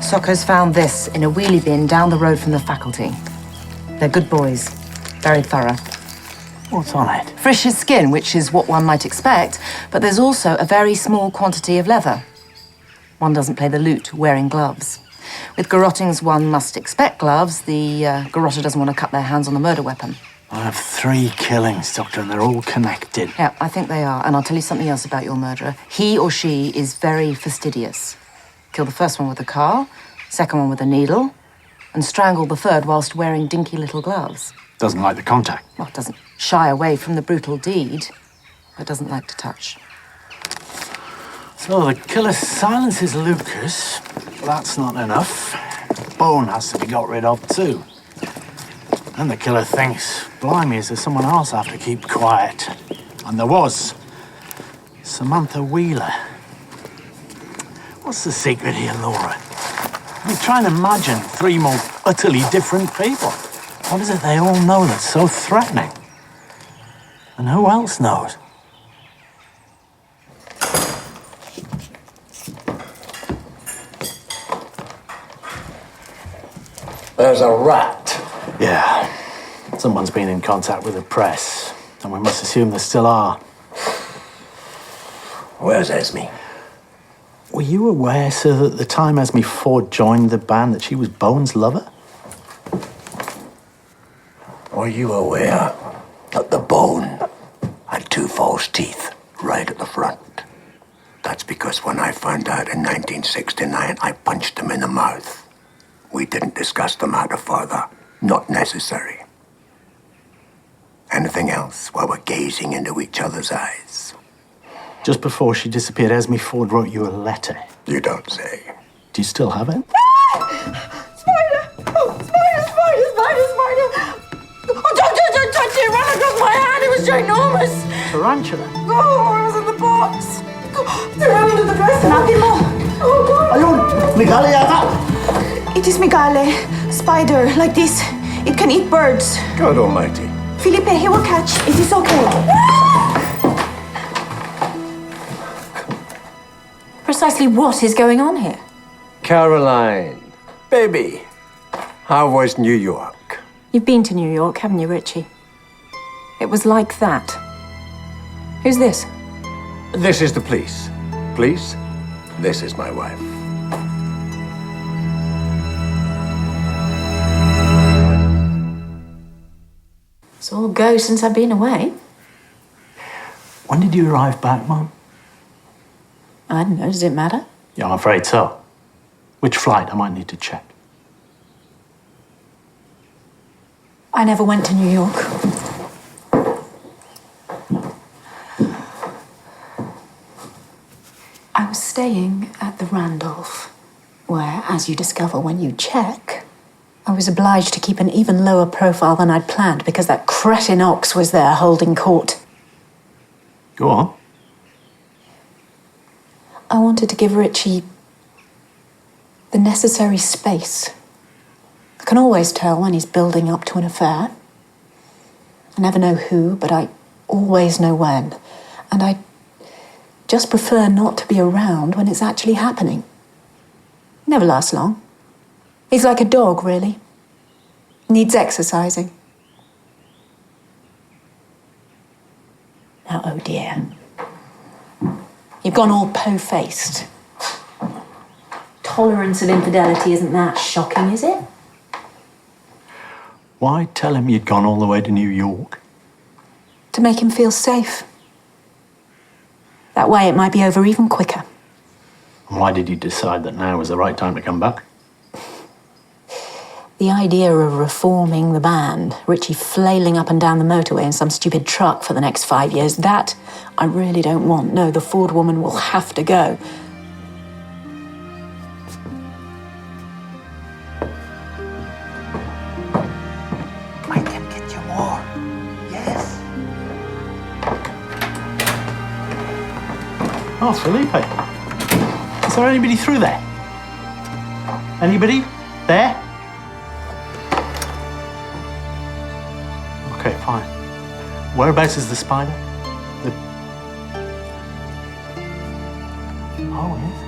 Soccer's found this in a wheelie bin down the road from the faculty. They're good boys, very thorough. What's on it? Frisch's skin, which is what one might expect, but there's also a very small quantity of leather. One doesn't play the lute wearing gloves. With garrottings, one must expect gloves. The garrotter doesn't want to cut their hands on the murder weapon. I have 3 killings, Doctor, and they're all connected. Yeah, I think they are. And I'll tell you something else about your murderer. He or she is very fastidious. Killed the first one with a car, second one with a needle, and strangled the third whilst wearing dinky little gloves. Doesn't like the contact. Well, doesn't shy away from the brutal deed, but doesn't like to touch. So the killer silences Lucas. That's not enough. Bone has to be got rid of too. And the killer thinks, blimey, is there someone else I have to keep quiet? And there was. Samantha Wheeler. What's the secret here, Laura? I mean, try and imagine 3 more utterly different people. What is it they all know that's so threatening? And who else knows? There's a rat. Yeah. Someone's been in contact with the press, and we must assume there still are. Where's Esme? Were you aware, sir, that at the time Esme Ford joined the band, that she was Bowen's lover? Were you aware that the Bone had 2 false teeth right at the front? That's because when I found out in 1969, I punched him in the mouth. We didn't discuss the matter further. Not necessary. Anything else while we're gazing into each other's eyes? Just before she disappeared, Esme Ford wrote you a letter. You don't say. Do you still have it? Spider! Oh, spider! Oh, don't touch it! It ran across my hand. It was ginormous. Tarantula? Oh, it was in the box. They ran into the dress and nothing more. Oh, God. Ayun! Migale! It is Migale. Spider, like this. It can eat birds. God almighty. Felipe, he will catch. It is okay. Precisely what is going on here? Caroline, baby, how was New York? You've been to New York, haven't you, Richie? It was like that. Who's this? This is the police. Police, this is my wife. It's all go since I've been away. When did you arrive back, Mum? I don't know, does it matter? Yeah, I'm afraid so. Which flight? I might need to check. I never went to New York. I was staying at the Randolph, where, as you discover when you check, I was obliged to keep an even lower profile than I'd planned because that cretin Ox was there holding court. Go on. I wanted to give Richie the necessary space. I can always tell when he's building up to an affair. I never know who, but I always know when. And I just prefer not to be around when it's actually happening. Never lasts long. He's like a dog, really. Needs exercising. Now, oh dear. You've gone all po-faced. Tolerance of infidelity isn't that shocking, is it? Why tell him you'd gone all the way to New York? To make him feel safe. That way it might be over even quicker. And why did you decide that now was the right time to come back? The idea of reforming the band, Richie flailing up and down the motorway in some stupid truck for the next 5 years, that I really don't want. No, the Ford woman will have to go. I can get you more. Yes. Oh, Felipe. Is there anybody through there? Anybody there? Okay, fine. Whereabouts is the spider? Oh, yes.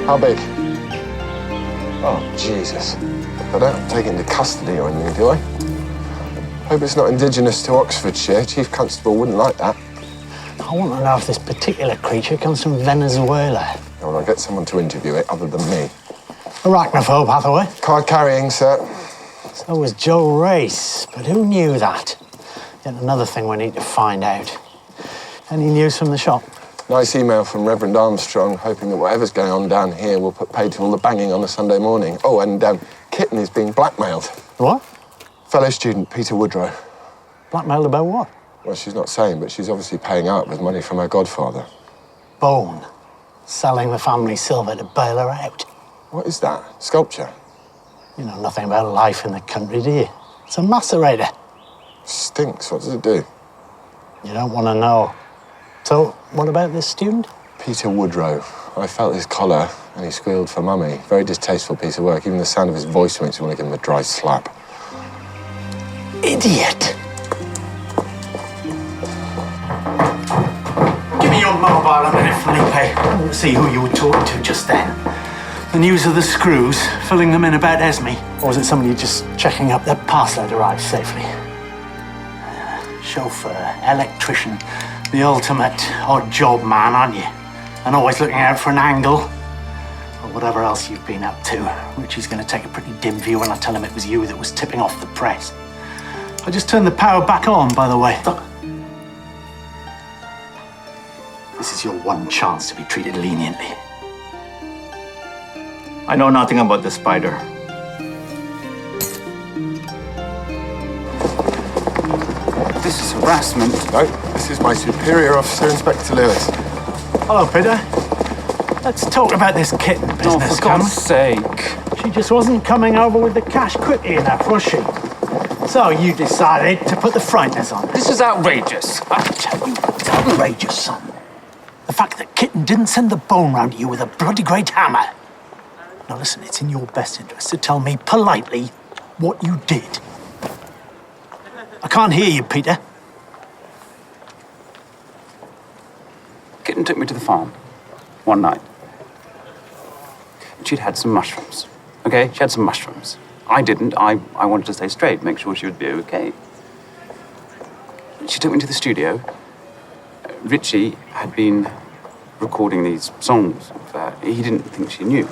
How big? Oh, Jesus. I don't take it into custody or anything, do I? Hope it's not indigenous to Oxfordshire. Chief Constable wouldn't like that. I want to know if this particular creature comes from Venezuela. Well, I'll get someone to interview it other than me. Arachnophobe, Hathaway. Card carrying, sir. So was Joe Race, but who knew that? Yet another thing we need to find out. Any news from the shop? Nice email from Reverend Armstrong, hoping that whatever's going on down here will put paid to all the banging on a Sunday morning. Oh, and Kitten is being blackmailed. What? Fellow student Peter Woodrow. Blackmailed about what? Well, she's not saying, but she's obviously paying out with money from her godfather. Bone. Selling the family silver to bail her out. What is that? Sculpture? You know nothing about life in the country, do you? It's a macerator. Stinks. What does it do? You don't want to know. So, what about this student? Peter Woodrow. I felt his collar and he squealed for mummy. Very distasteful piece of work. Even the sound of his voice makes me want to give him a dry slap. Idiot! Give me your mobile a minute, Felipe. I want to see who you were talking to just then. The news of the screws, filling them in about Esme? Or was it somebody just checking up that parcel had arrived safely? Chauffeur, electrician, the ultimate odd job man, aren't you? And always looking out for an angle. Or whatever else you've been up to. Richie's going to take a pretty dim view when I tell him it was you that was tipping off the press. I just turned the power back on, by the way. This is your one chance to be treated leniently. I know nothing about the spider. This is harassment. No, this is my superior officer, Inspector Lewis. Hello, Peter. Let's talk about this kitten business, Oh, for God's sake. She just wasn't coming over with the cash quickly enough, was she? So you decided to put the frighteners on. This is outrageous. I tell you what's outrageous, son. The fact that Kitten didn't send the bone round to you with a bloody great hammer. Now listen, it's in your best interest to tell me politely what you did. I can't hear you, Peter. Kitten took me to the farm one night. She'd had some mushrooms. Okay, she had some mushrooms. I didn't. I wanted to stay straight, make sure she would be okay. She took me to the studio. Richie had been recording these songs. He didn't think she knew.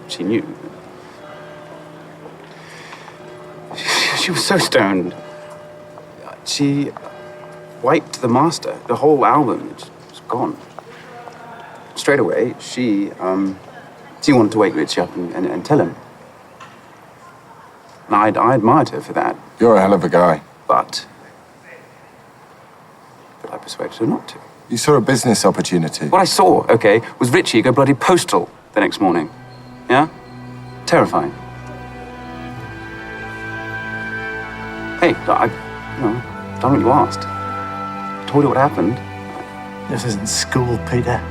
She knew. She was so stoned. She wiped the master. The whole album was gone. Straight away, she wanted to wake Richie up and tell him. And I admired her for that. You're a hell of a guy. But I persuaded her not to. You saw a business opportunity. What I saw, okay, was Richie go bloody postal the next morning. Yeah? Terrifying. Hey, done what you asked. Told you what happened. This isn't school, Peter.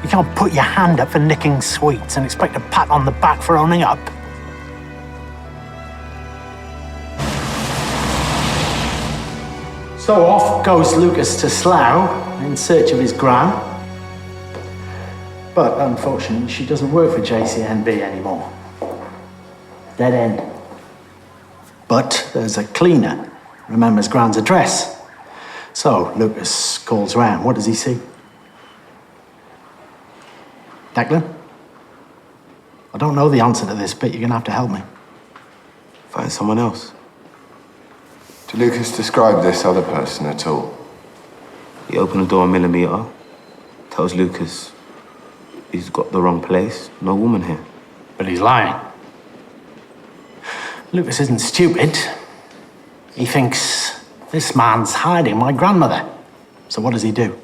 You can't put your hand up for nicking sweets and expect a pat on the back for owning up. So off goes Lucas to Slough in search of his gran. But unfortunately, she doesn't work for JCNB anymore. Dead end. But there's a cleaner, remembers Gran's address. So Lucas calls round. What does he see? Declan? I don't know the answer to this, but you're going to have to help me. Find someone else. Did Lucas describe this other person at all? He opened the door a millimeter, tells Lucas he's got the wrong place, no woman here. But he's lying. Lucas isn't stupid. He thinks this man's hiding my grandmother. So what does he do?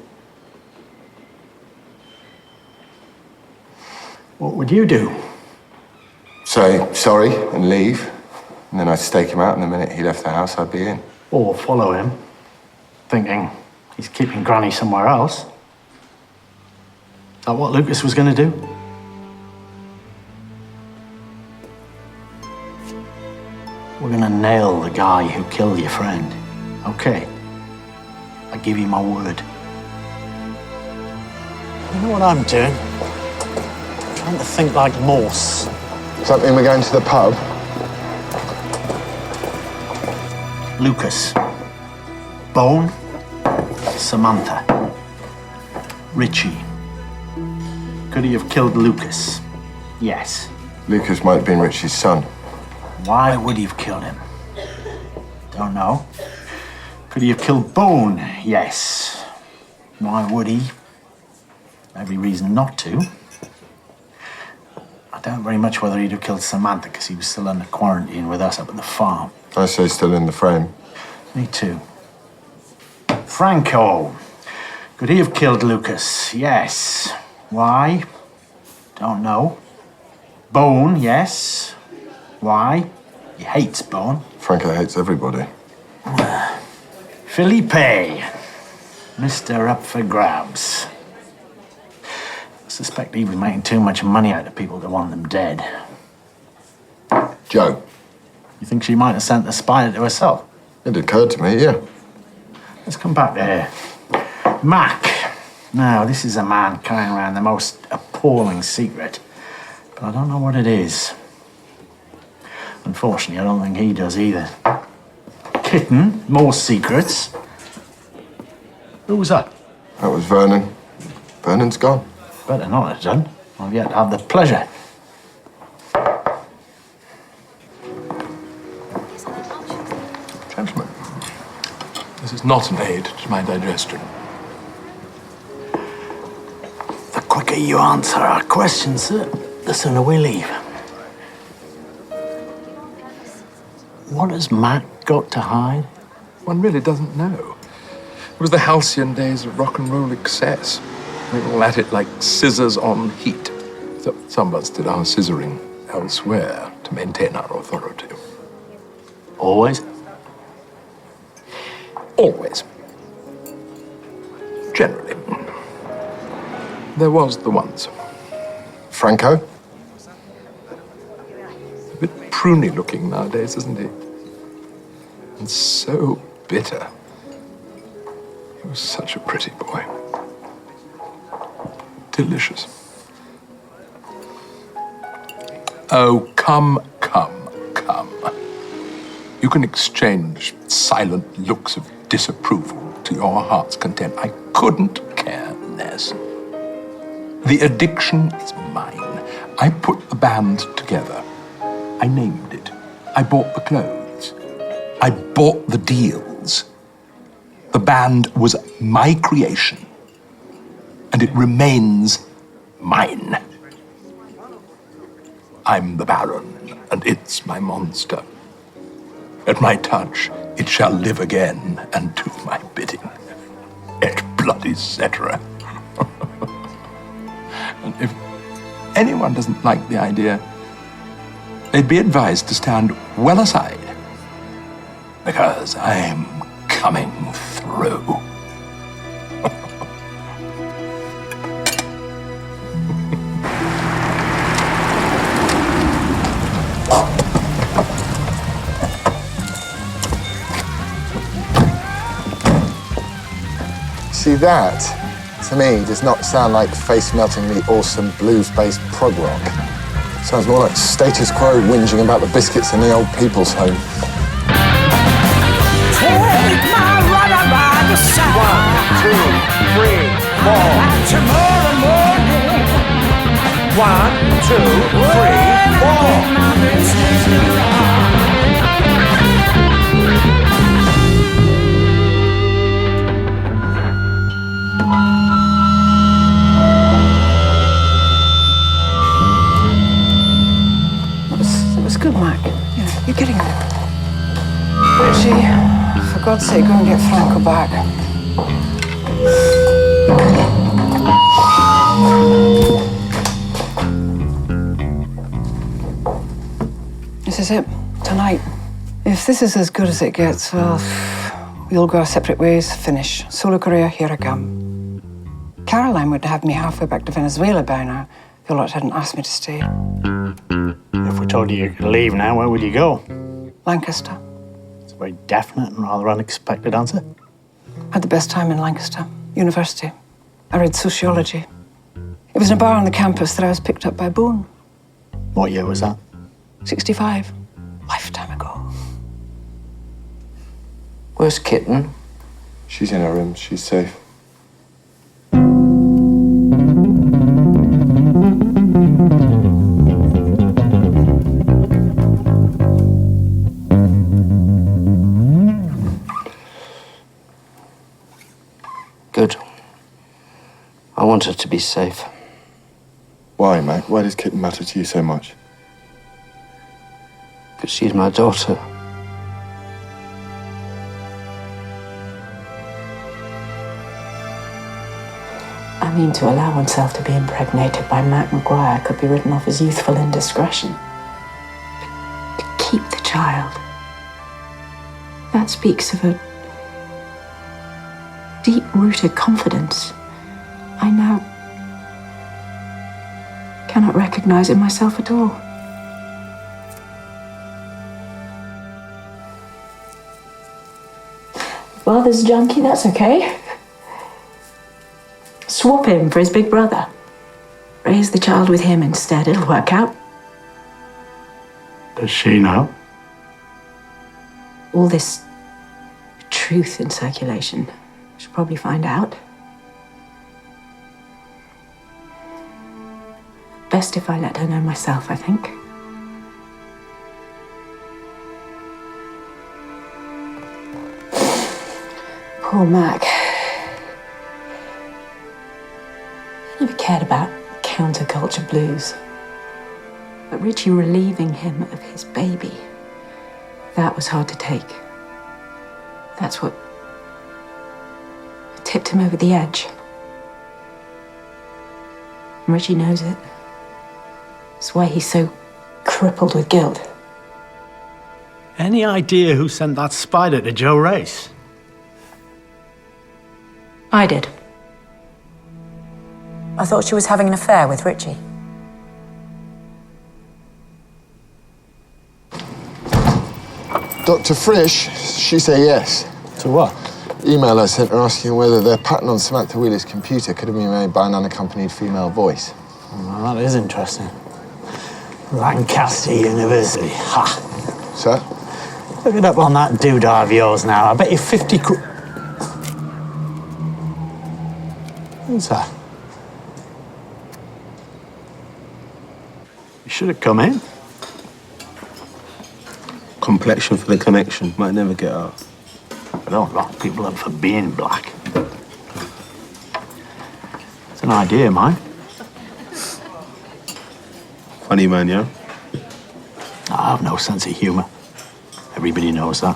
What would you do? Say sorry and leave. And then I'd stake him out, and the minute he left the house, I'd be in. Or follow him, thinking he's keeping Granny somewhere else. Is that what Lucas was going to do? We're going to nail the guy who killed your friend. Okay. I give you my word. You know what I'm doing? I'm trying to think like Morse. Does that mean we're going to the pub? Lucas. Bone, Samantha. Richie. Could he have killed Lucas? Yes. Lucas might have been Richie's son. Why would he have killed him? Don't know. Could he have killed Bone? Yes. Why would he? Every reason not to. I doubt very much whether he'd have killed Samantha because he was still under quarantine with us up at the farm. I say still in the frame. Me too. Franco. Could he have killed Lucas? Yes. Why? Don't know. Bone, yes. Why? He hates Bone. Franco hates everybody. Felipe. Mr. Up for Grabs. I suspect he was making too much money out of people to want them dead. Joe. You think she might have sent the spider to herself? It occurred to me, yeah. Let's come back there. Mac. Now, this is a man carrying around the most appalling secret, but I don't know what it is. Unfortunately, I don't think he does either. Kitten, more secrets. Who was that? That was Vernon. Vernon's gone. Better not have done. I've yet to have the pleasure. Gentlemen, this is not an aid to my digestion. The quicker you answer our questions, sir, the sooner we leave. What has Mac got to hide? One really doesn't know. It was the halcyon days of rock and roll excess. They were all at it like scissors on heat. Except some of us did our scissoring elsewhere to maintain our authority. Always? Always. Generally. There was the once. Franco? A bit pruny looking nowadays, isn't he? And so bitter. He was such a pretty boy. Delicious. Oh, come, come, come. You can exchange silent looks of disapproval to your heart's content. I couldn't care less. The addiction is mine. I put the band together. I named it. I bought the clothes. I bought the deals. The band was my creation. And it remains mine. I'm the Baron, and it's my monster. At my touch, it shall live again and do my bidding. Et bloody cetera. And if anyone doesn't like the idea, they'd be advised to stand well aside, because I'm coming through. See, that, to me, does not sound like face-meltingly awesome blues-based prog rock. Sounds more like status quo whinging about the biscuits in the old people's home. Take my rubber by the side. 1, 2, 3, 4. Tomorrow morning. 1, 2, 3, 4. It was good, Mac. You're getting there. Richie, for God's sake, go and get Franco back. This is it. Tonight. If this is as good as it gets, well, we'll go our separate ways. Finish. Solo career, here I come. Caroline would have me halfway back to Venezuela by now. If your lot hadn't asked me to stay. If we told you you could leave now, where would you go? Lancaster. It's a very definite and rather unexpected answer. Had the best time in Lancaster. University. I read sociology. It was in a bar on the campus that I was picked up by Bone. What year was that? 65. Lifetime ago. Where's Kitten? She's in her room. She's safe. Good. I want her to be safe. Why, Mac? Why does Kitten matter to you so much? Because she's my daughter. I mean, to allow oneself to be impregnated by Mac Maguire could be written off as youthful indiscretion. But to keep the child, that speaks of a deep-rooted confidence I now cannot recognize in myself at all. Father's junkie, that's okay. Swap him for his big brother. Raise the child with him instead, it'll work out. Does she know? All this truth in circulation, she'll probably find out. Best if I let her know myself, I think. Poor Mac. He never cared about counterculture blues. But Richie relieving him of his baby, that was hard to take. That's what tipped him over the edge. And Richie knows it. That's why he's so crippled with guilt. Any idea who sent that spider to Joe Race? I did. I thought she was having an affair with Richie. Dr. Frisch, she say yes. To what? Email I sent her asking whether the pattern on Samantha Wheeler's computer could have been made by an unaccompanied female voice. Well, that is interesting. Lancaster University. Ha! Sir? Look it up on that doodah of yours now. I bet you 50 quid. What's that? You should have come in. Complexion for the connection. Might never get out. I don't lock people up for being black. It's an idea, mine. Funny man, yeah? I have no sense of humour. Everybody knows that.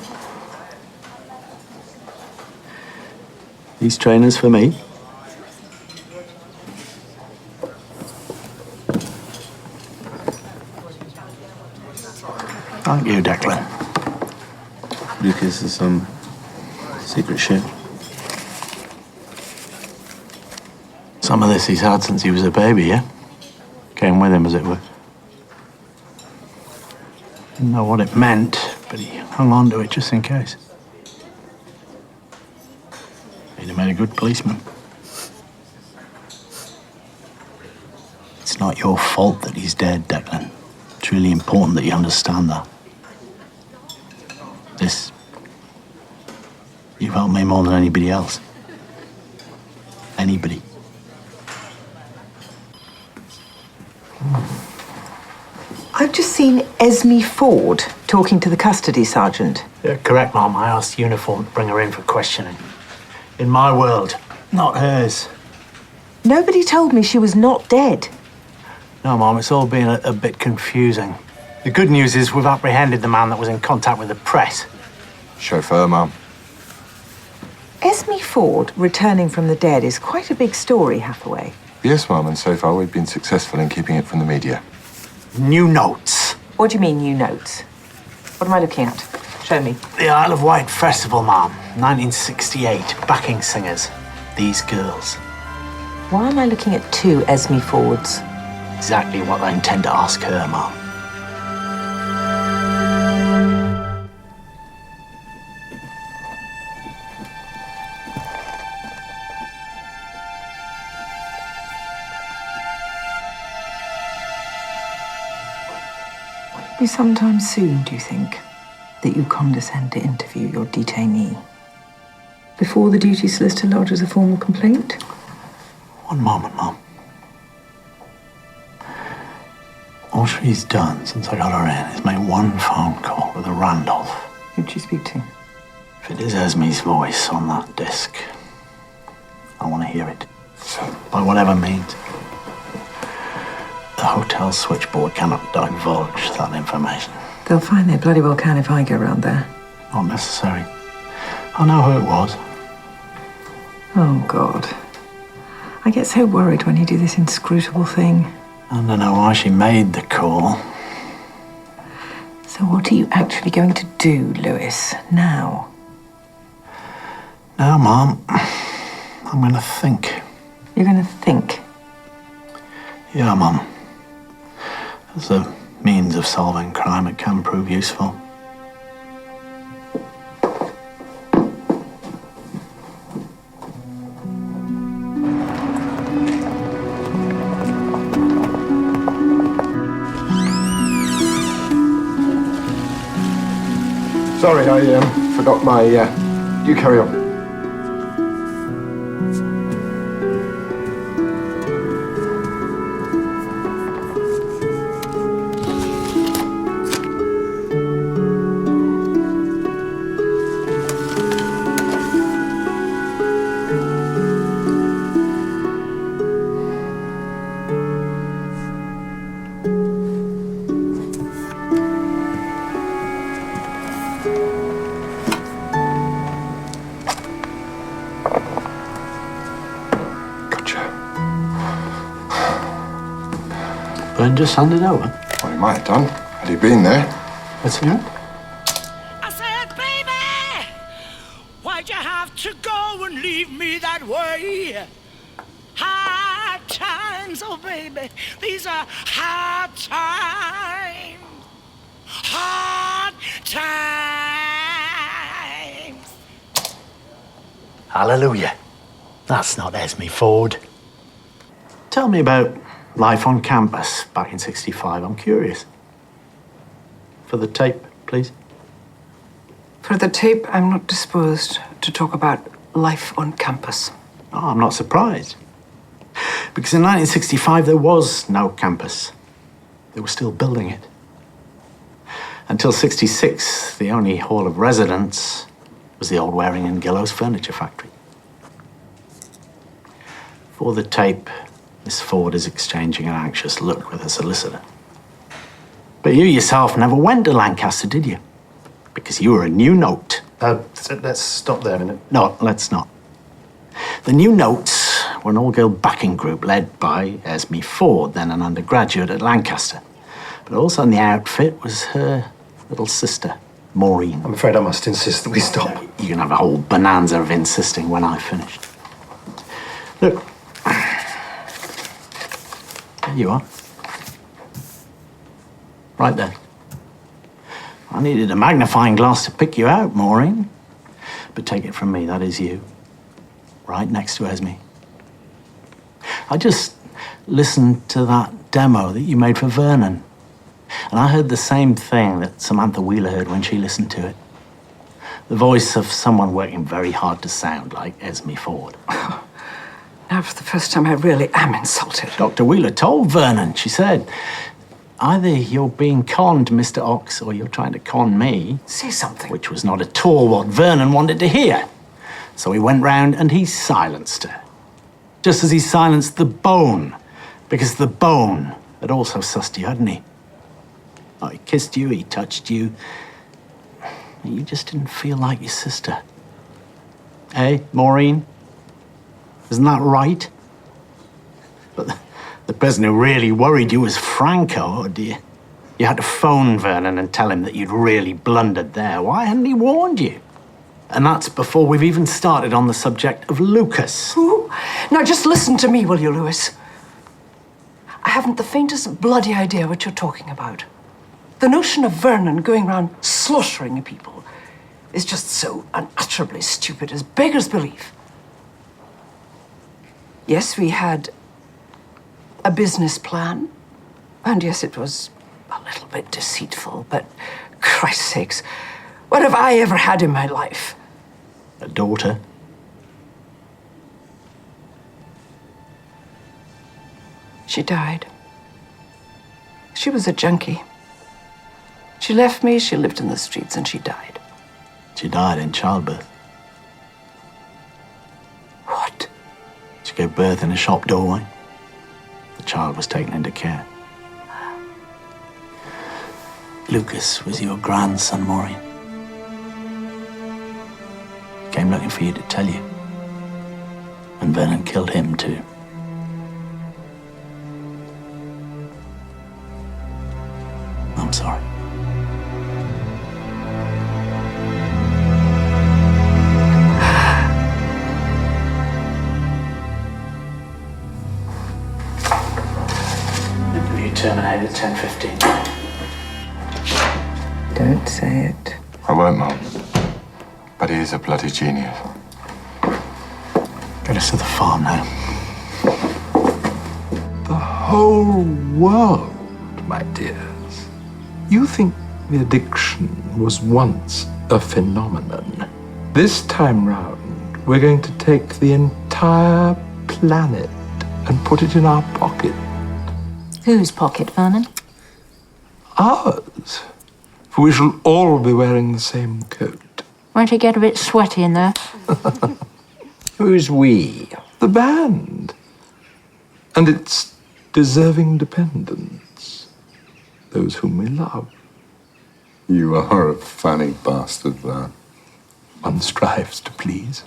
These trainers for me. Thank you, Declan. Lucas is some secret shit. Some of this he's had since he was a baby, yeah? Came with him, as it were. Didn't know what it meant, but he hung on to it just in case. He'd have made a good policeman. It's not your fault that he's dead, Declan. It's really important that you understand that. This... You've helped me more than anybody else. Anybody. I've just seen Esme Ford talking to the custody sergeant. Yeah, correct, Mum. I asked Uniform to bring her in for questioning. In my world, not hers. Nobody told me she was not dead. No, Mum, it's all been a bit confusing. The good news is we've apprehended the man that was in contact with the press. Chauffeur, Mum. Esme Ford returning from the dead is quite a big story, Hathaway. Yes, Mum, and so far we've been successful in keeping it from the media. New notes. What do you mean, new notes? What am I looking at? Show me. The Isle of Wight Festival, Mum. 1968. Backing singers. These girls. Why am I looking at two Esme Fords? Exactly what I intend to ask her, Mum. Will it be sometime soon, do you think, that you condescend to interview your detainee? Before the duty solicitor lodges a formal complaint? One moment, Mum. All she's done since I got her in is make one phone call with a Randolph. Who'd she speak to? If it is Esme's voice on that disc, I want to hear it. By whatever means. The hotel switchboard cannot divulge that information. They'll find they bloody well can if I go round there. Not necessary. I know who it was. Oh, God. I get so worried when you do this inscrutable thing. I don't know why she made the call. So what are you actually going to do, Lewis, now? Now, Mom, I'm going to think. You're going to think? Yeah, Mum. As a means of solving crime, it can prove useful. Sorry, I forgot my... you carry on. Byrne just handed over? Well, he might have done. Had he been there? Let's hear it. I said, baby, why'd you have to go and leave me that way? Hard times, oh baby, these are hard times. Hard times. Hallelujah. That's not Esme Ford. Tell me about life on campus back in '65. I'm curious. For the tape, please. For the tape, I'm not disposed to talk about life on campus. Oh, I'm not surprised. Because in 1965, there was no campus. They were still building it. Until '66, the only hall of residence was the old Waring and Gillows furniture factory. For the tape, Miss Ford is exchanging an anxious look with her solicitor. But you yourself never went to Lancaster, did you? Because you were a new note. Let's stop there a minute. No, let's not. The New Notes were an all-girl backing group led by Esme Ford, then an undergraduate at Lancaster. But also in the outfit was her little sister, Maureen. I'm afraid I must insist that we stop. You can have a whole bonanza of insisting when I've finished. Look. There you are. Right there. I needed a magnifying glass to pick you out, Maureen. But take it from me, that is you. Right next to Esme. I just listened to that demo that you made for Vernon. And I heard the same thing that Samantha Wheeler heard when she listened to it. The voice of someone working very hard to sound like Esme Ford. Now, for the first time, I really am insulted. Dr. Wheeler told Vernon, she said, either you're being conned, Mr. Ox, or you're trying to con me. Say something. Which was not at all what Vernon wanted to hear. So he went round and he silenced her. Just as he silenced the Bone, because the Bone had also sussed you, hadn't he? Oh, he kissed you, he touched you. You just didn't feel like your sister. Eh, Maureen? Isn't that right? But the person who really worried you was Franco, oh dear. You had to phone Vernon and tell him that you'd really blundered there. Why hadn't he warned you? And that's before we've even started on the subject of Lucas. Who? Now just listen to me, will you, Lewis? I haven't the faintest bloody idea what you're talking about. The notion of Vernon going round slaughtering people is just so unutterably stupid as beggars belief. Yes, we had a business plan, and yes, it was a little bit deceitful, but Christ's sakes, what have I ever had in my life? A daughter? She died. She was a junkie. She left me, she lived in the streets, and she died. She died in childbirth. What? She gave birth in a shop doorway. The child was taken into care. Lucas was your grandson, Maureen. He came looking for you to tell you. And Vernon killed him too. I'm sorry. You terminated 10:15. Don't say it. I won't, Mum. But he is a bloody genius. Get us to the farm now. The whole world, my dears. You think the addiction was once a phenomenon. This time round, we're going to take the entire planet and put it in our pocket. Whose pocket, Vernon? Ours. For we shall all be wearing the same coat. Won't it get a bit sweaty in there? Who's we? The band. And its deserving dependents. Those whom we love. You are a funny bastard, Vern. One strives to please.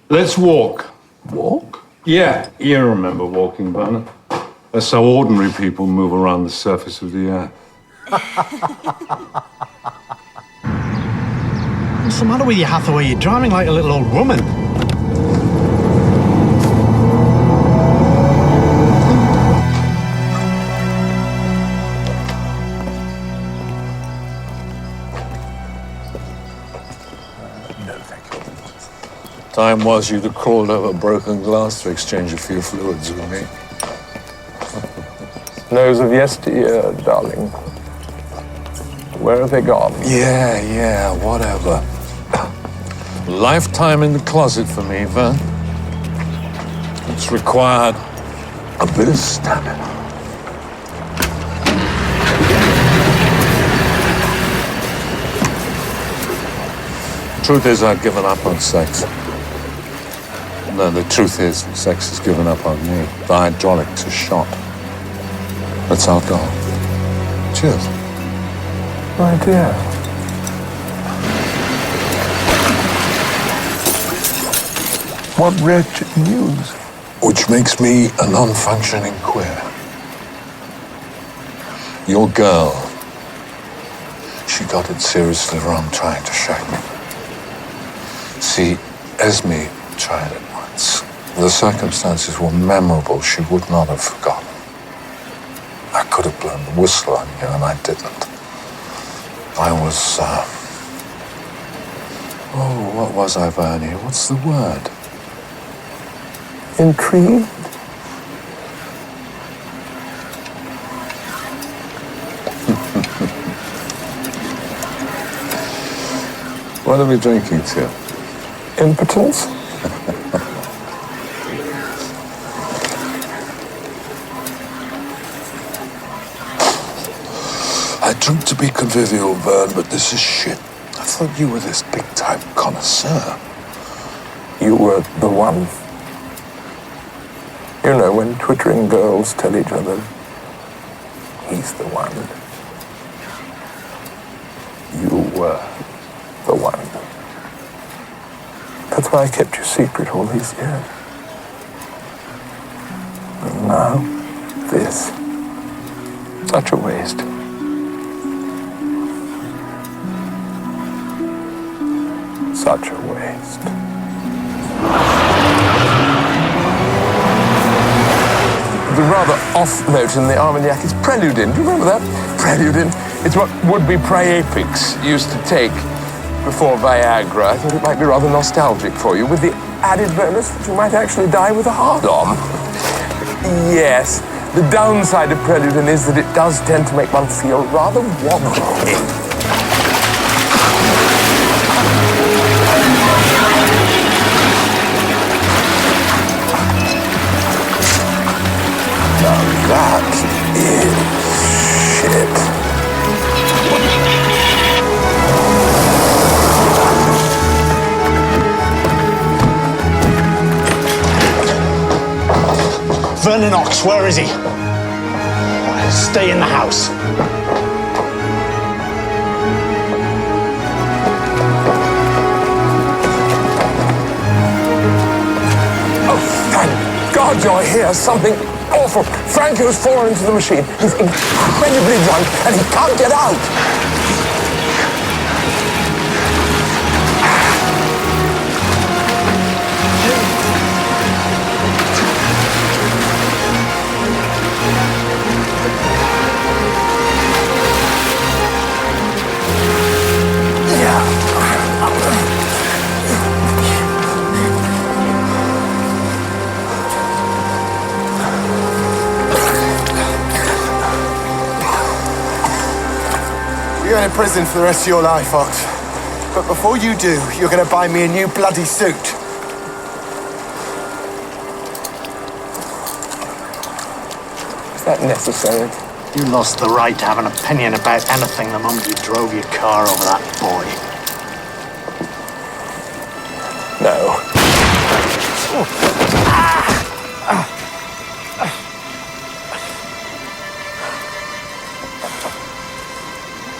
Let's walk. Walk? Yeah, you remember walking, Vernon. That's how ordinary people move around the surface of the earth. What's the matter with you, Hathaway? You're driving like a little old woman. Time was you'd have crawled over broken glass to exchange a few fluids with me. Those of yesteryear, darling. Where have they gone? Yeah, whatever. Lifetime in the closet for me, Vern. It's required a bit of stamina. Truth is, I've given up on sex. No, the truth is, sex has given up on me. The hydraulics are shot. That's our goal. Cheers. My dear. What wretched news. Which makes me a non-functioning queer. Your girl, she got it seriously wrong trying to shag me. See, Esme tried it once. The circumstances were memorable. She would not have forgotten. I could have blown the whistle on you, and I didn't. I was, what was I, Bernie? What's the word? Intrigued? What are we drinking to? Impotence? I drink to be convivial, Vern, but this is shit. I thought you were this big-time connoisseur. You were the one. You know, when twittering girls tell each other, he's the one. You were the one. That's why I kept you secret all these years. And now, this. Such a waste. Such a waste. The rather off note in the Armagnac is preludin. Do you remember that? Preludin. It's what would-be priapics used to take before Viagra. I thought it might be rather nostalgic for you, with the added bonus that you might actually die with a hard-on. Yes, the downside of preludin is that it does tend to make one feel rather wobbly. Vernon Ox, where is he? Stay in the house. Thank God you're here. Something awful. Franco's fallen into the machine. He's incredibly drunk and he can't get out. You're going to prison for the rest of your life, Ox. But before you do, you're going to buy me a new bloody suit. Is that necessary? You lost the right to have an opinion about anything the moment you drove your car over that boy. No.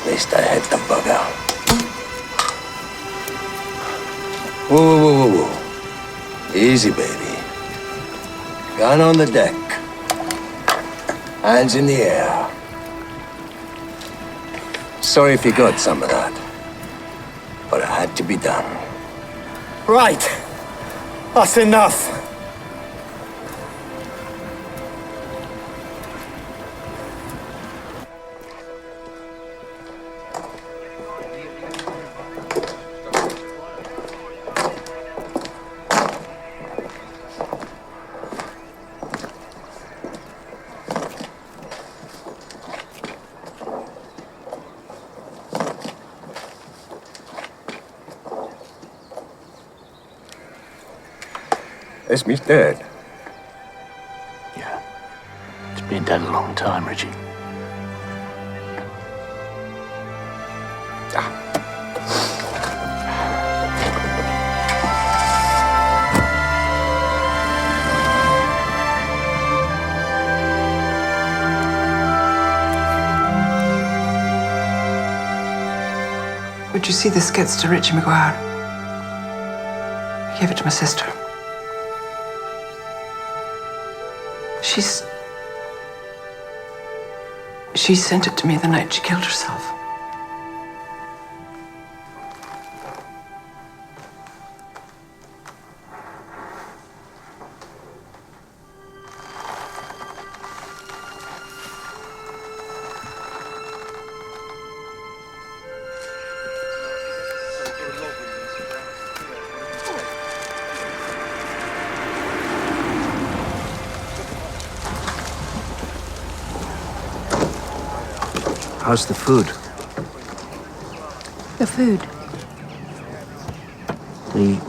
At least I hit the bugger. Whoa, whoa, whoa, whoa, whoa. Easy, baby. Gun on the deck. Hands in the air. Sorry if you got some of that, but it had to be done. Right. That's enough. Esme's dead. Yeah. It's been dead a long time, Richie. Would you see the skits to Richie McGuire? I gave it to my sister. She sent it to me the night she killed herself. How's the food? The food.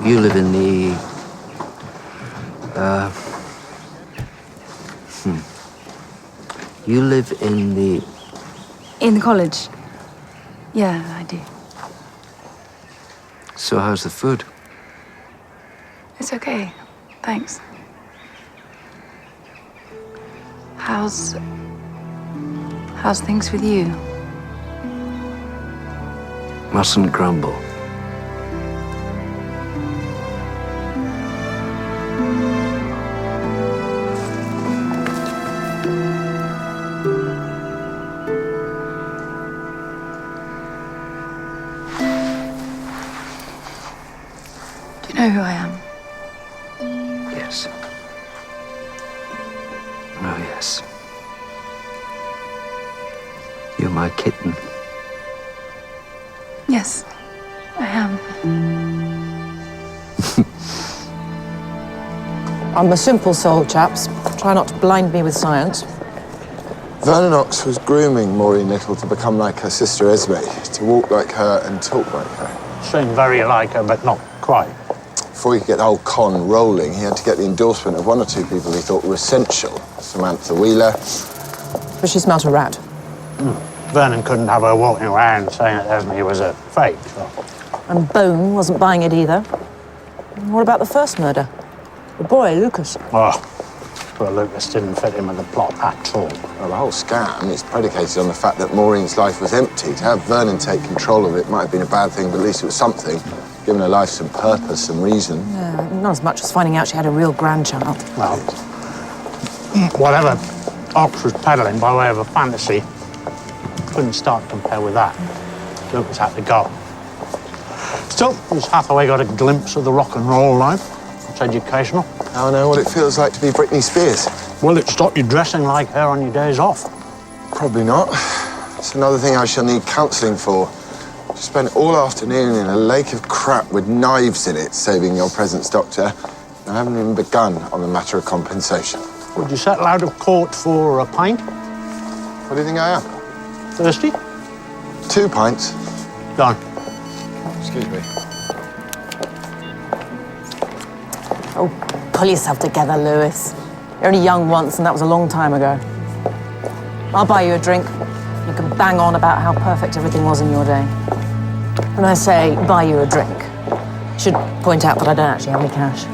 You live in the... You live in the... In the college? Yeah, I do. So how's the food? It's okay. Thanks. How's things with you? Mustn't grumble. Do you know who I am? Yes. Oh, yes. You're my kitten. Yes, I am. I'm a simple soul, chaps. Try not to blind me with science. Vernon Ox was grooming Maureen Little to become like her sister Esme, to walk like her and talk like her. Seemed very like her, but not quite. Before he could get the whole con rolling, he had to get the endorsement of one or two people he thought were essential. Samantha Wheeler. But she smelt a rat. Vernon couldn't have her walking around saying that Esme was a fake. So. And Bone wasn't buying it either. What about the first murder? The boy, Lucas. Oh, for Lucas didn't fit in with the plot at all. Well, the whole scam is predicated on the fact that Maureen's life was empty. To have Vernon take control of it might have been a bad thing, but at least it was something. Given her life some purpose, some reason. Yeah, not as much as finding out she had a real grandchild. Well, whatever Ox was peddling by way of a fantasy couldn't start to compare with that. Lucas had to go. Still, Miss Hathaway got a glimpse of the rock and roll life. It's educational. Now I know what it feels like to be Britney Spears. Will it stop you dressing like her on your days off? Probably not. It's another thing I shall need counselling for. To spend all afternoon in a lake of crap with knives in it, saving your presence, Doctor. I haven't even begun on the matter of compensation. Would you settle out of court for a pint? What do you think I am? Thirsty? 2 pints. Done. Excuse me. Oh, pull yourself together, Lewis. You're only young once, and that was a long time ago. I'll buy you a drink. You can bang on about how perfect everything was in your day. When I say buy you a drink, I should point out that I don't actually have any cash.